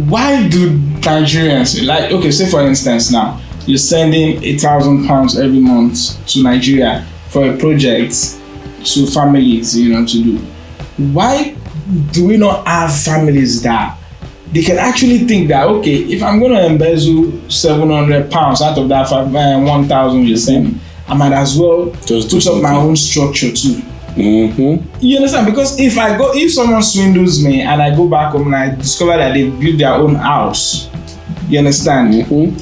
Why do Nigerians like? Okay, say for instance, now you're sending £8,000 every month to Nigeria for a project to families, to do. Why do we not have families that they can actually think that, okay, if I'm going to embezzle £700 out of that 1,000 you're sending, I might as well just put up my own structure too. You understand? Because if someone swindles me and I go back home and I discover that they've built their own house, you understand?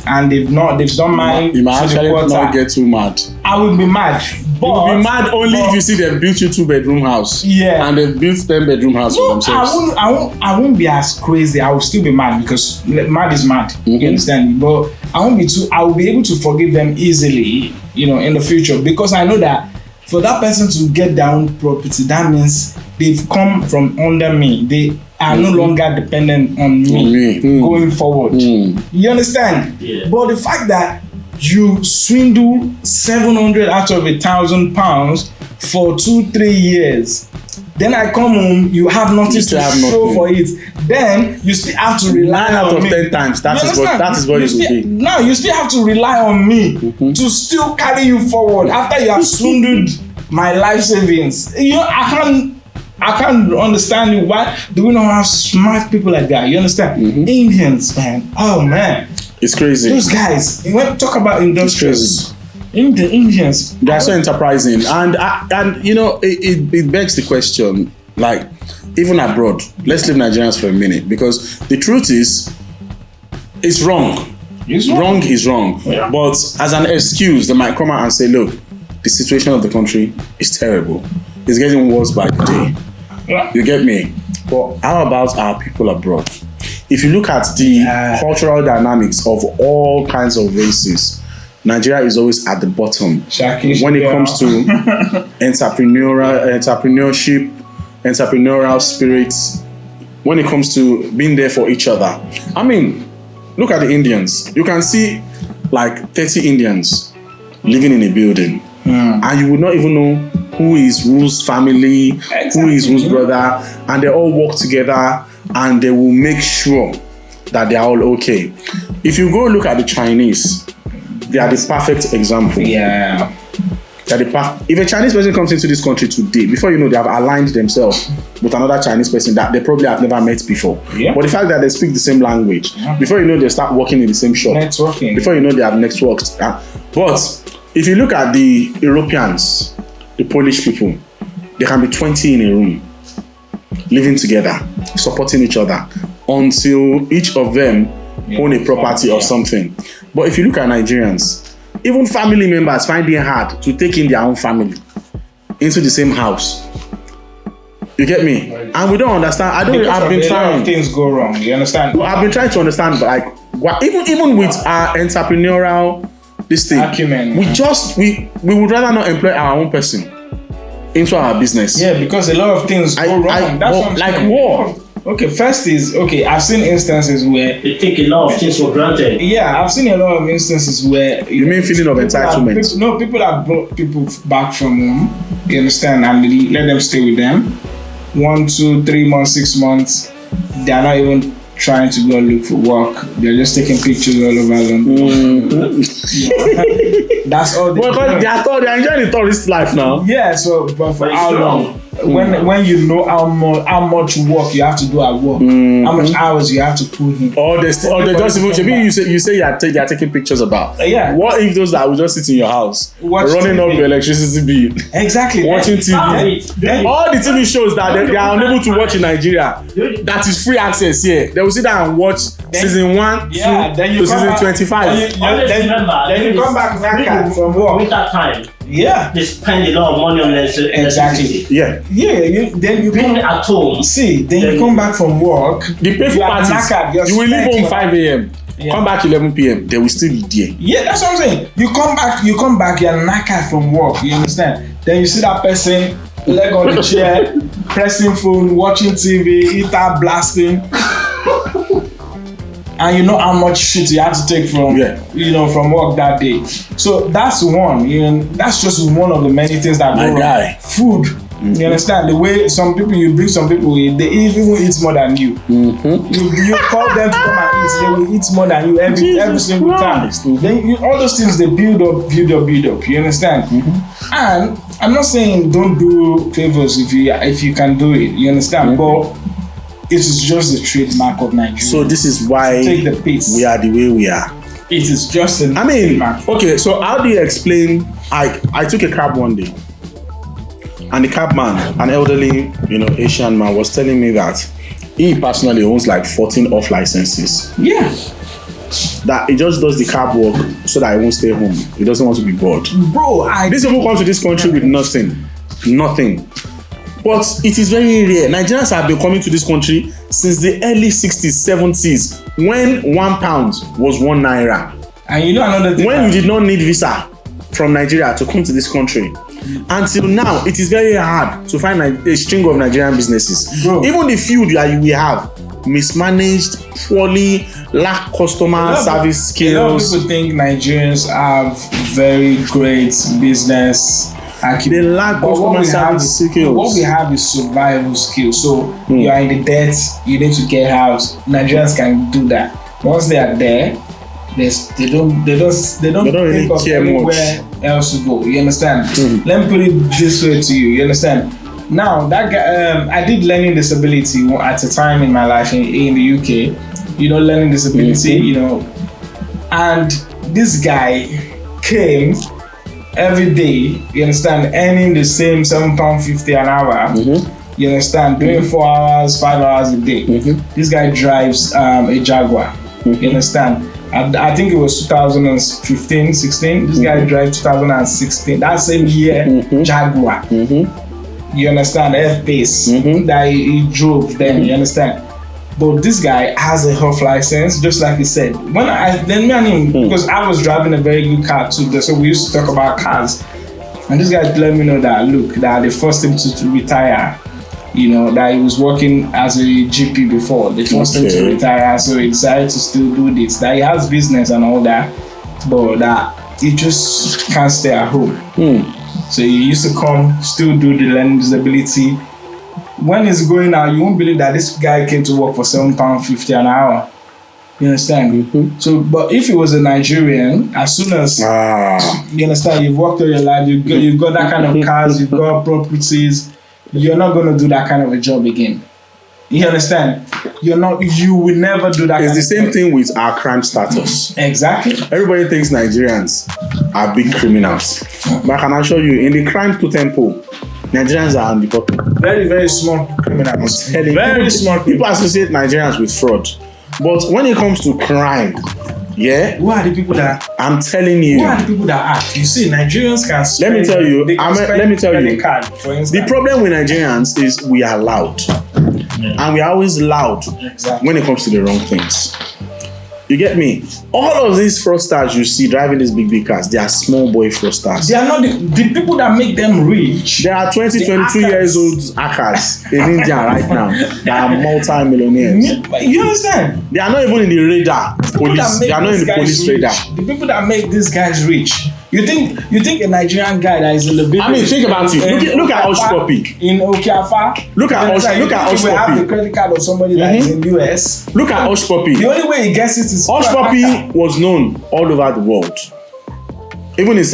And they've done mine. You might actually not get too mad. I will be mad. But, you'll be mad only if you see they've built you 2-bedroom house. Yeah. And they've built 10-bedroom house for themselves. I won't be as crazy. I will still be mad because mad is mad. You understand? But I will be able to forgive them easily, in the future, because I know that for that person to get their own property, that means they've come from under me. They are no longer dependent on me going forward. You understand? Yeah. But the fact that you swindle 700 out of £1,000 for 2-3 years, then I come home, you have nothing to show for it. Then you still have to rely 9 out on of me. 10 times. That is what it will be. Now you still have to rely on me to still carry you forward after you have swindled my life savings. I can't understand you. Why do we not have smart people like that? You understand? Indians, man. Oh man, it's crazy. Those guys. You want to talk about industrials? The Indians, they are so enterprising, and it begs the question, like, even abroad, let's leave Nigerians for a minute, because the truth is, it's wrong. Wrong is wrong. Yeah. But as an excuse, they might come out and say, look, the situation of the country is terrible. It's getting worse by the day. Yeah. You get me? But how about our people abroad? If you look at the cultural dynamics of all kinds of races, Nigeria is always at the bottom when it comes to entrepreneurial spirits, when it comes to being there for each other. I mean, look at the Indians. You can see like 30 Indians living in a building, and you would not even know who is whose family, who is whose brother, and they all work together and they will make sure that they are all okay. If you go look at the Chinese, they are the perfect example. Yeah. If a Chinese person comes into this country today, before you know, they have aligned themselves with another Chinese person that they probably have never met before. Yeah. But the fact that they speak the same language, before you know, they start working in the same shop. Networking. Before you know, they have networked. But if you look at the Europeans, the Polish people, they can be 20 in a room, living together, supporting each other, until each of them own a property or something. But if you look at Nigerians, even family members find it hard to take in their own family into the same house. You get me? And we don't understand. I've been trying. Things go wrong. You understand? I've been trying to understand, but like, even with our entrepreneurial this thing, acumen, we would rather not employ our own person into our business. Yeah, because a lot of things go wrong. That's what I'm saying. War. Okay, first is, I've seen instances where they take a lot of things for granted. Yeah, I've seen a lot of instances where you mean feeling of entitlement. People have brought people back from home, you understand, and they let them stay with them 1, 2, 3 months, 6 months. They are not even trying to go look for work. They're just taking pictures all over London. That's all they do. They're enjoying the tourist life now. Yeah, so but for how long? When you know how much work you have to do at work, how much hours you have to put in. Or they just even you say you are taking pictures about. Yeah. What if those that will just sit in your house, running TV. up your electricity bill? Exactly. Watching TV. All the TV shows that they are unable to watch in Nigeria, that is free access here. They will sit down and watch season 1 to season 25. Then you come back from work. With that time. Yeah. They spend a lot of money on electricity. Exactly. Yeah. Then you come at home. Then you come back from work. The painful parties. You will leave home 5 a.m. Yeah. Come back 11 p.m. They will still be there. Yeah, that's what I'm saying. You come back. You're knackered from work. You understand? Then you see that person, leg on the chair, pressing phone, watching TV, heater blasting. and you know how much shit you have to take from from work that day. So that's one. That's just one of the many things that go wrong. Food. You understand? The way some people, you bring some people, they even eat more than you. You call them to come and eat, they will eat more than you every single time. Then all those things, they build up. You understand? And I'm not saying don't do favors if you can do it. You understand? But it is just the trademark of Nigeria. So this is why take the piece. We are the way we are. It is just a trademark. Okay, so how do you explain? I took a cab one day, and the cab man, an elderly, Asian man, was telling me that he personally owns like 14 off licenses. Yeah. That he just does the cab work so that he won't stay home. He doesn't want to be bored. Bro, these people come to this country with nothing. But it is very rare. Nigerians have been coming to this country since the early 60s, 70s, when £1 was ₦1. And another thing, when you did not need visa from Nigeria to come to this country. Until now, it is very hard to find a string of Nigerian businesses. Bro. Even the few that we have, mismanaged, poorly, lack customer service skills. A lot of people think Nigerians have very great business. They lack customer service skills. What we have is survival skills. So you are in the debt, you need to get house. Nigerians can do that. Once they are there, they don't really think of care anywhere else to go. You understand? Let me put it this way to you. You understand? Now that guy, I did learning disability at a time in my life in the UK. Learning disability. And this guy came every day. You understand? Earning the same £7.50 an hour. You understand? Doing 4 hours, 5 hours a day. This guy drives a Jaguar. You understand? I think it was 2015, 16. This guy drives 2016. That same year, Jaguar. You understand? F-Pace that he drove then. You understand? But this guy has a health license, just like he said. Because I was driving a very good car too, so we used to talk about cars. And this guy let me know that that they forced him to retire. That he was working as a GP before. They forced him to retire, so he decided to still do this. That he has business and all that, but that he just can't stay at home. So he used to come, still do the learning disability. When he's going out, you won't believe that this guy came to work for £7.50 an hour. You understand? So, but if he was a Nigerian, as soon as you understand, you've worked all your life, you've got that kind of cars, you've got properties. You're not going to do that kind of a job again. You understand? You will never do that. It's the same thing with our crime status. Exactly. Everybody thinks Nigerians are big criminals. But I can assure you, in the crime totem pole, Nigerians are on the bottom. Very, very small criminals. Very small. People associate Nigerians with fraud. But when it comes to crime, who are the people that? I'm telling you. Who are the people that act? You see, Nigerians can spend. Let me tell you. Card, for instance. The problem with Nigerians is we are loud, and we are always loud when it comes to the wrong things. You get me? All of these fraudsters you see driving these big cars, they are small boy fraudsters. They are not the people that make them rich. There are 22 years old hackers in India right now that are multi-millionaires. You understand? They are not even in the radar. They are not in the police radar. The people that make these guys rich. You think a Nigerian guy that is in the village? I mean, think about it. Look at Hush Puppy. In Okiafa. Look at Hush Puppy. We have the credit card of somebody that is in the US. Look at Hush Puppy. The only way he gets it is Hush Puppy was known all over the world. Even in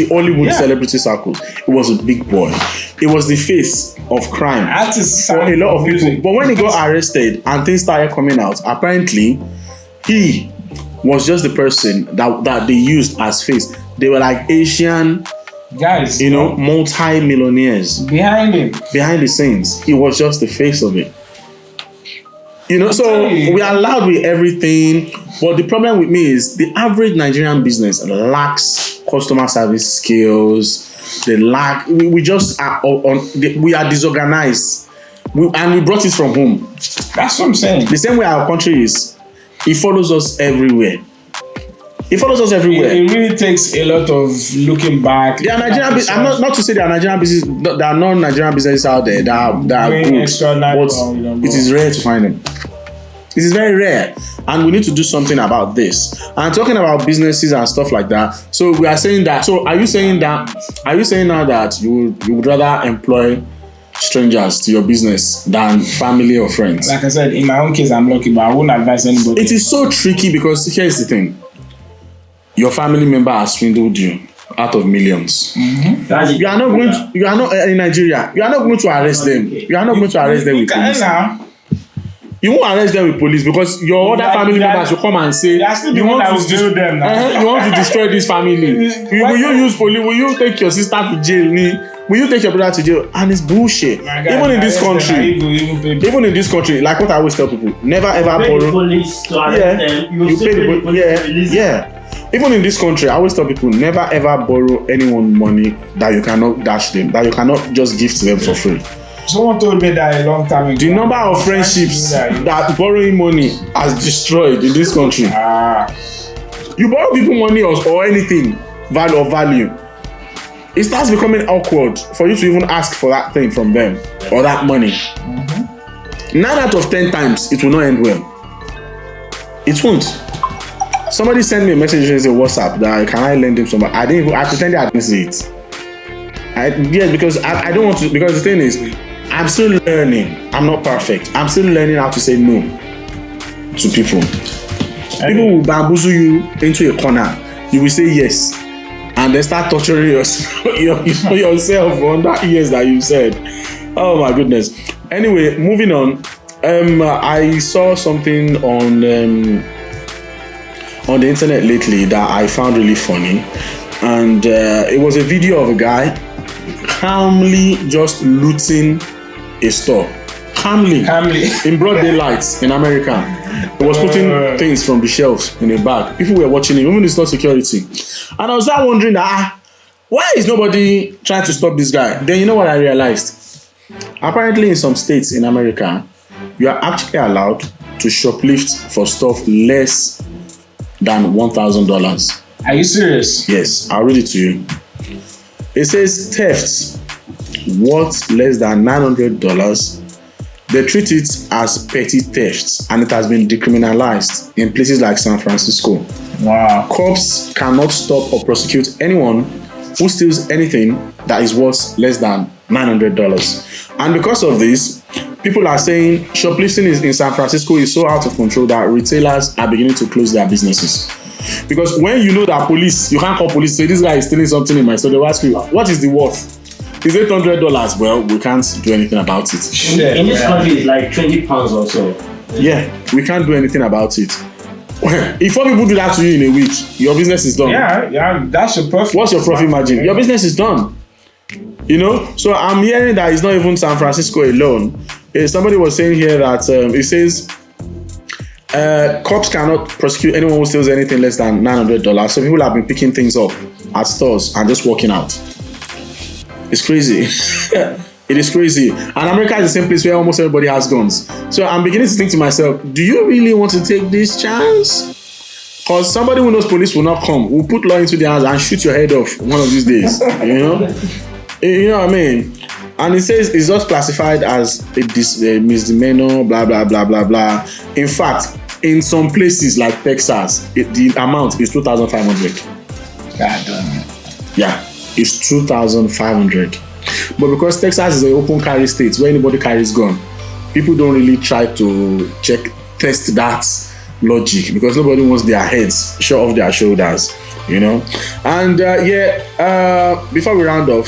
Hollywood celebrity circles, he was a big boy. He was the face of crime for a lot of people. But when he got arrested and things started coming out, apparently he was just the person that they used as face. They were like Asian guys, multi-millionaires behind the scenes. He was just the face of it. So we are loud with everything, but the problem with me is the average Nigerian business lacks customer service skills. They lack. We just are we are disorganized, and we brought it from home. That's what I'm saying. The same way our country is, it follows us everywhere. It follows us everywhere. It really takes a lot of looking back. There are Nigerian business. I'm not to say there are Nigerian business. There are non-Nigerian businesses out there that are good, but it is rare to find them. It is very rare, and we need to do something about this. And talking about businesses and stuff like that. So we are saying that. So are you saying now that you would rather employ strangers to your business than family or friends? Like I said, in my own case, I'm lucky, but I wouldn't advise anybody. It is so tricky because here's the thing: your family member has swindled you out of millions. Mm-hmm. You are not going to. You are not in Nigeria. You are not going to arrest them. You are not going to arrest them with police. You won't arrest them with police because your other family members will come and say you want to destroy them. You want to destroy this family. Will you use police? Will you take your sister to jail? Will you take your brother to jail? And it's bullshit. Even in this country, like what I always tell people, never ever borrow. The police to arrest them. You pay the police. Even in this country, I always tell people, never ever borrow anyone money that you cannot dash them, that you cannot just give to them for free. Someone told me that a long time ago. The number of friendships that borrowing money has destroyed in this country. You borrow people money or anything, value. It starts becoming awkward for you to even ask for that thing from them or that money. 9 out of 10 times, it will not end well. It won't. Somebody sent me a message in WhatsApp that can I lend him some money? I pretended I didn't see it. Because I don't want to. Because the thing is, I'm still learning. I'm not perfect. I'm still learning how to say no to people. People will bamboozle you into a corner. You will say yes, and then start torturing yourself on that yes that you said. Oh my goodness. Anyway, moving on. I saw something on the internet lately that I found really funny, and it was a video of a guy calmly just looting a store. Calmly. In broad daylight in America. He was putting things from the shelves in a bag. People were watching him, even the store security. And I was now wondering why is nobody trying to stop this guy? Then you know what I realized? Apparently in some states in America, you are actually allowed to shoplift for stuff less than $1,000. Are you serious? Yes, I'll read it to you. It says thefts worth less than $900. They treat it as petty thefts, and it has been decriminalized in places like San Francisco. Wow. Cops cannot stop or prosecute anyone who steals anything that is worth less than $900. And because of this, people are saying shoplifting in San Francisco is so out of control that retailers are beginning to close their businesses. Because when you know that police, you can't call police, say this guy is stealing something in my store, they'll ask you, what is the worth? Is $800? Well, we can't do anything about it. In this country, it's like £20 or so. Yeah, we can't do anything about it. If 4 people do that to you in a week, your business is done. Yeah, that's your profit. What's your profit margin? Your business is done. You know, so I'm hearing that it's not even San Francisco alone. Somebody was saying here that it says cops cannot prosecute anyone who steals anything less than $900. So people have been picking things up at stores and just walking out. It's crazy. It is crazy. And America is the same place where almost everybody has guns. So I'm beginning to think to myself, do you really want to take this chance? Because somebody who knows police will not come, will put law into their hands and shoot your head off one of these days. You know? You know what I mean? And it says it's just classified as a misdemeanor, blah, blah, blah, blah, blah. In fact, in some places like Texas, the amount is $2,500. God damn it. Yeah, it's $2,500. But because Texas is an open carry state where anybody carries gun, people don't really try to test that logic because nobody wants their heads shot off their shoulders, you know. And before we round off,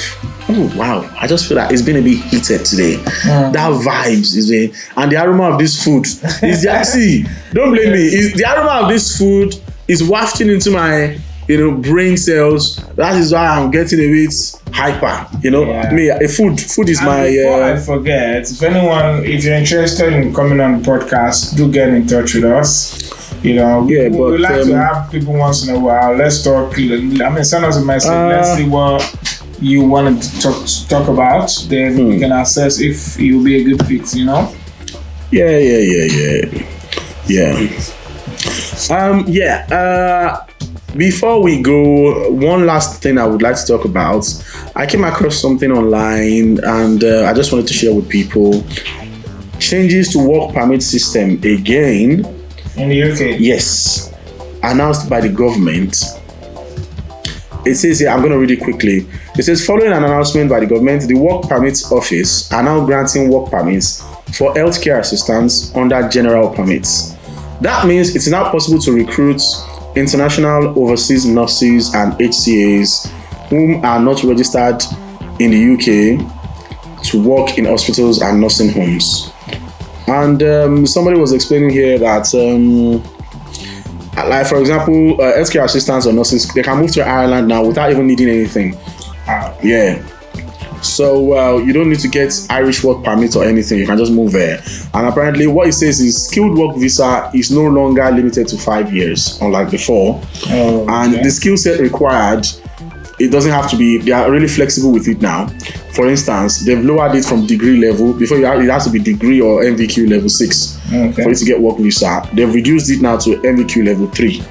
oh wow, I just feel like it's been a bit heated today. That vibes is there, and the aroma of this food is there. See, don't blame me. The aroma of this food is wafting into my brain cells. That is why I'm getting a bit hyper. Food is and my. Before I forget, if you're interested in coming on the podcast, do get in touch with us. We like to have people once in a while. Let's talk. Send us a message. Let's see what you want to talk about. Then we can assess if you'll be a good fit. Before we go, one last thing I would like to talk about. I came across something online and I just wanted to share with people. changes to work permit system again. In the UK. Yes, announced by the government. It says here, I'm going to read it quickly. It says, following an announcement by the government, the Work Permits Office are now granting work permits for healthcare assistants under general permits. That means it's now possible to recruit international overseas nurses and HCAs whom are not registered in the UK to work in hospitals and nursing homes. And somebody was explaining here that like for example, healthcare assistants or nurses, they can move to Ireland now without even needing anything. Yeah. So you don't need to get Irish work permit or anything. You can just move there. And apparently, what it says is skilled work visa is no longer limited to 5 years, unlike before. Oh, and the skill set required, it doesn't have to be. They are really flexible with it now. For instance, they've lowered it from degree level. Before it has to be degree or MVQ level 6 for you to get work visa. They've reduced it now to MVQ level 3,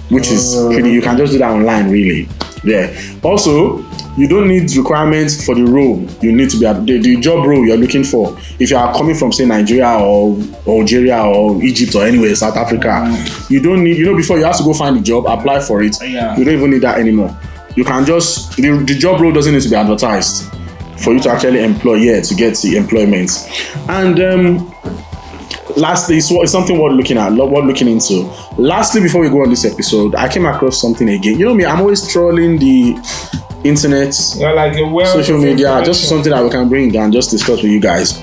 which is pretty. You can just do that online, really. Yeah. Also, you don't need requirements for the role. You need to be the job role you're looking for. If you are coming from, say, Nigeria or Algeria or Egypt or anywhere, South Africa, you don't need, before you have to go find a job, apply for it. Yeah. You don't even need that anymore. You can just, the job role doesn't need to be advertised for you to actually employ, to get the employment. And lastly, it's something worth looking at, worth looking into. Lastly, before we go on this episode, I came across something again. You know me, I'm always trolling the internet, like social media, just something that we can bring and just discuss with you guys.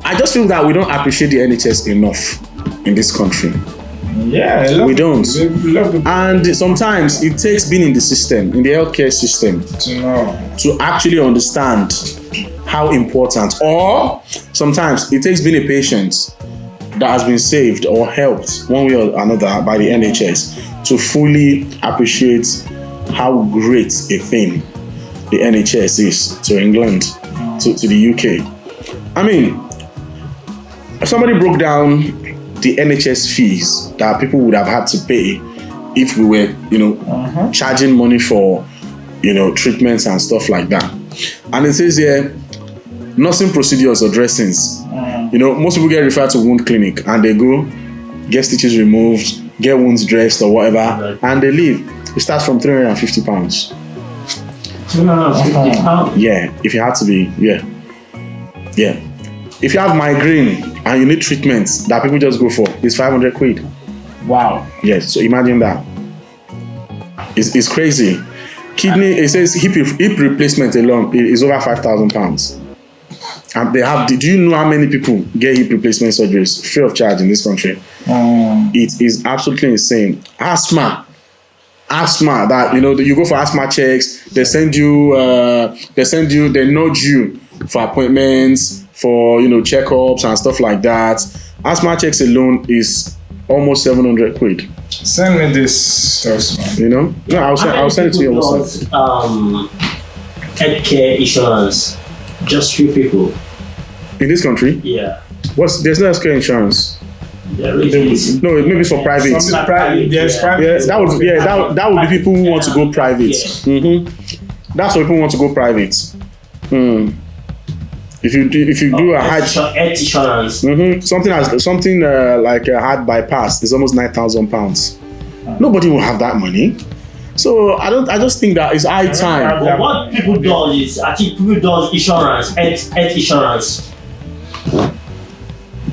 I just feel that we don't appreciate the NHS enough in this country. Yeah, we don't. And sometimes it takes being in the system, in the healthcare system, to actually understand how important, or sometimes it takes being a patient that has been saved or helped one way or another by the NHS to fully appreciate how great a thing the NHS is to England, to the UK. I mean, if somebody broke down the NHS fees that people would have had to pay if we were, charging money for, treatments and stuff like that. And it says here, nursing procedures or dressings. Most people get referred to wound clinic and they go, get stitches removed, get wounds dressed or whatever, and they leave. It starts from £350. £350? Yeah, if you had to be, yeah. If you have migraine and you need treatments that people just go for, it's 500 quid. Wow. Yes, so imagine that. It's crazy. Kidney, it says hip replacement alone is over £5,000. And they have, do you know how many people get hip replacement surgeries free of charge in this country? It is absolutely insane. Asthma, that, you go for asthma checks, they nudge you for appointments, for, checkups and stuff like that. Asthma checks alone is almost 700 quid. Send me this stuff, man. No, I'll send it to you. Healthcare insurance, just few people. In this country? Yeah. There's no healthcare insurance. There is. No, it may be for private. Private. Yeah, that would be people who want to go private. That's why people want to go private. If you do a health insurance, something like a heart bypass is almost £9,000. Nobody will have that money. So I just think that it's high time. But what people do is, I think people do insurance, health insurance.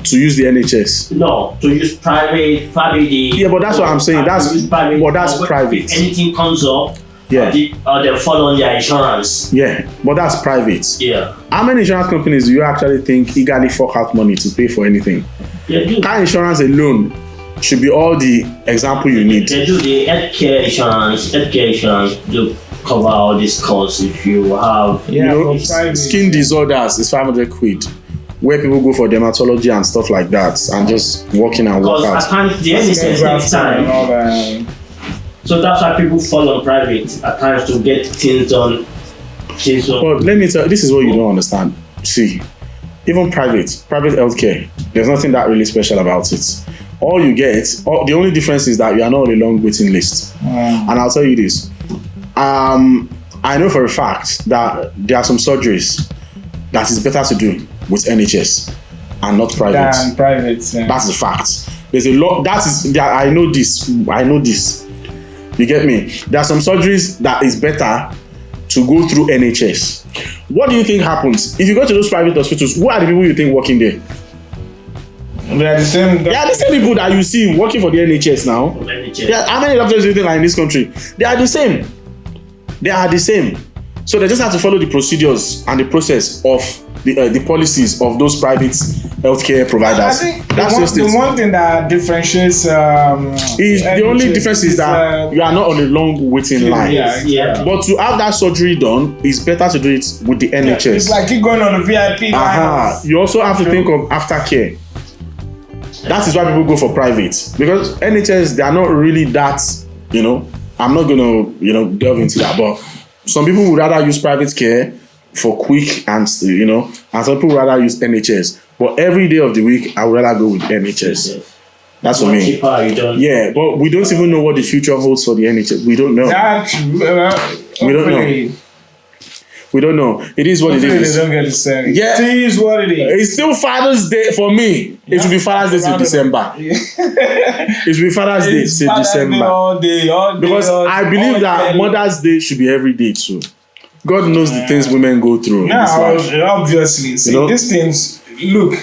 To use the NHS? No, to use private. Yeah, but that's what I'm saying. That's private. If anything comes up, yeah, they fall on their insurance. Yeah, but that's private. Yeah. How many insurance companies do you actually think eagerly fork out money to pay for anything? Car insurance alone should be all the example you need. They do the healthcare insurance. Do cover all these costs if you have. Skin disorders is 500 quid. Where people go for dermatology and stuff like that, and just walk in and walk out. Because at times the NHS takes time. So that's why people fall on private at times to get things done. But let me tell you, this is what you don't understand. See, even private healthcare, there's nothing that really special about it. All you get, the only difference is that you are not on a long waiting list. And I'll tell you this. I know for a fact that there are some surgeries that is better to do with NHS and not private. Than private. Yeah. That's the fact. There's a lot. I know this. You get me? There are some surgeries that is better to go through NHS. What do you think happens if you go to those private hospitals? Who are the people you think working there? They are the same. They are the same people that you see working for the NHS now. How many doctors do you think are in this country? They are the same. So they just have to follow the procedures and the process of the policies of those private healthcare providers. I think that's just the one thing that differentiates the only difference is that you are not on a long waiting line. Yeah. But to have that surgery done, it's better to do it with the NHS. It's like keep going on the VIP line. You also have to think of aftercare. That is why people go for private, because NHS, they are not really that, I'm not gonna, delve into that, but some people would rather use private care for quick and and some people would rather use NHS. But every day of the week, I would rather go with NHS. Yes. That's what I mean. Yeah, but we don't even know what the future holds for the NHS. We don't know. We don't know. We don't know. It is what it is. They don't get to say. Yeah. It is what it is. It's still Father's Day for me. Yeah. It will be Father's Day till December. Yeah. It will be Father's Day till December. All day, because I believe that Mother's Day should be every day too. God knows the things women go through. Yeah, obviously. See, these things, look.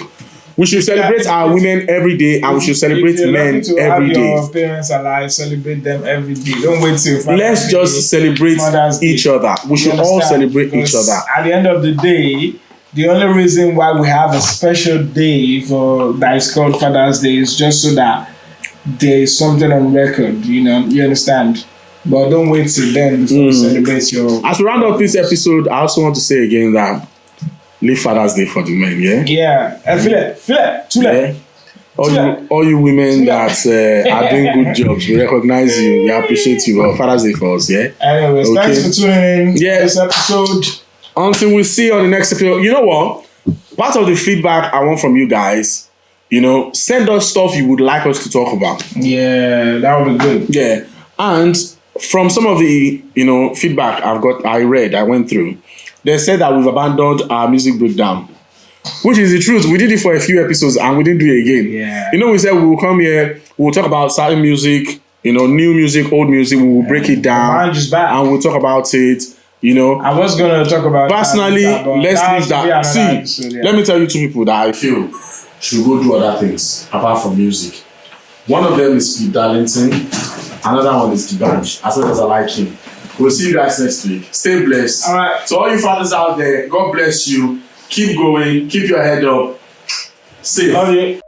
We should celebrate our women every day, and we should celebrate men every day. Your parents alive, celebrate them every day. Don't wait till let's just celebrate each other. We should all celebrate each other. At the end of the day, the only reason why we have a special day that is called Father's Day is just so that there is something on record. You understand? But don't wait till then before you celebrate your. As we round up this episode, I also want to say again that leave Father's Day for the men, yeah? Yeah. Feel it. Too late. All you women that are doing good jobs, we recognize you, we appreciate you. Well, Father's Day for us, yeah? Anyways, thanks for tuning in to this episode. Until we see you on the next episode. You know what? Part of the feedback I want from you guys, send us stuff you would like us to talk about. Yeah, that would be good. Yeah. And from some of the, feedback I went through, they said that we've abandoned our music breakdown, which is the truth. We did it for a few episodes and we didn't do it again. Yeah. We said we will come here, we'll talk about certain music, new music, old music, we will break it down and we'll talk about it. I was going to talk about personally, let's leave that. See, let me tell you two people that I feel should go do other things apart from music. One of them is Steve Darlington, another one is Gibanj, as well as I like him. We'll see you guys next week. Stay blessed. All right. To all you fathers out there, God bless you. Keep going. Keep your head up. Safe. Love you.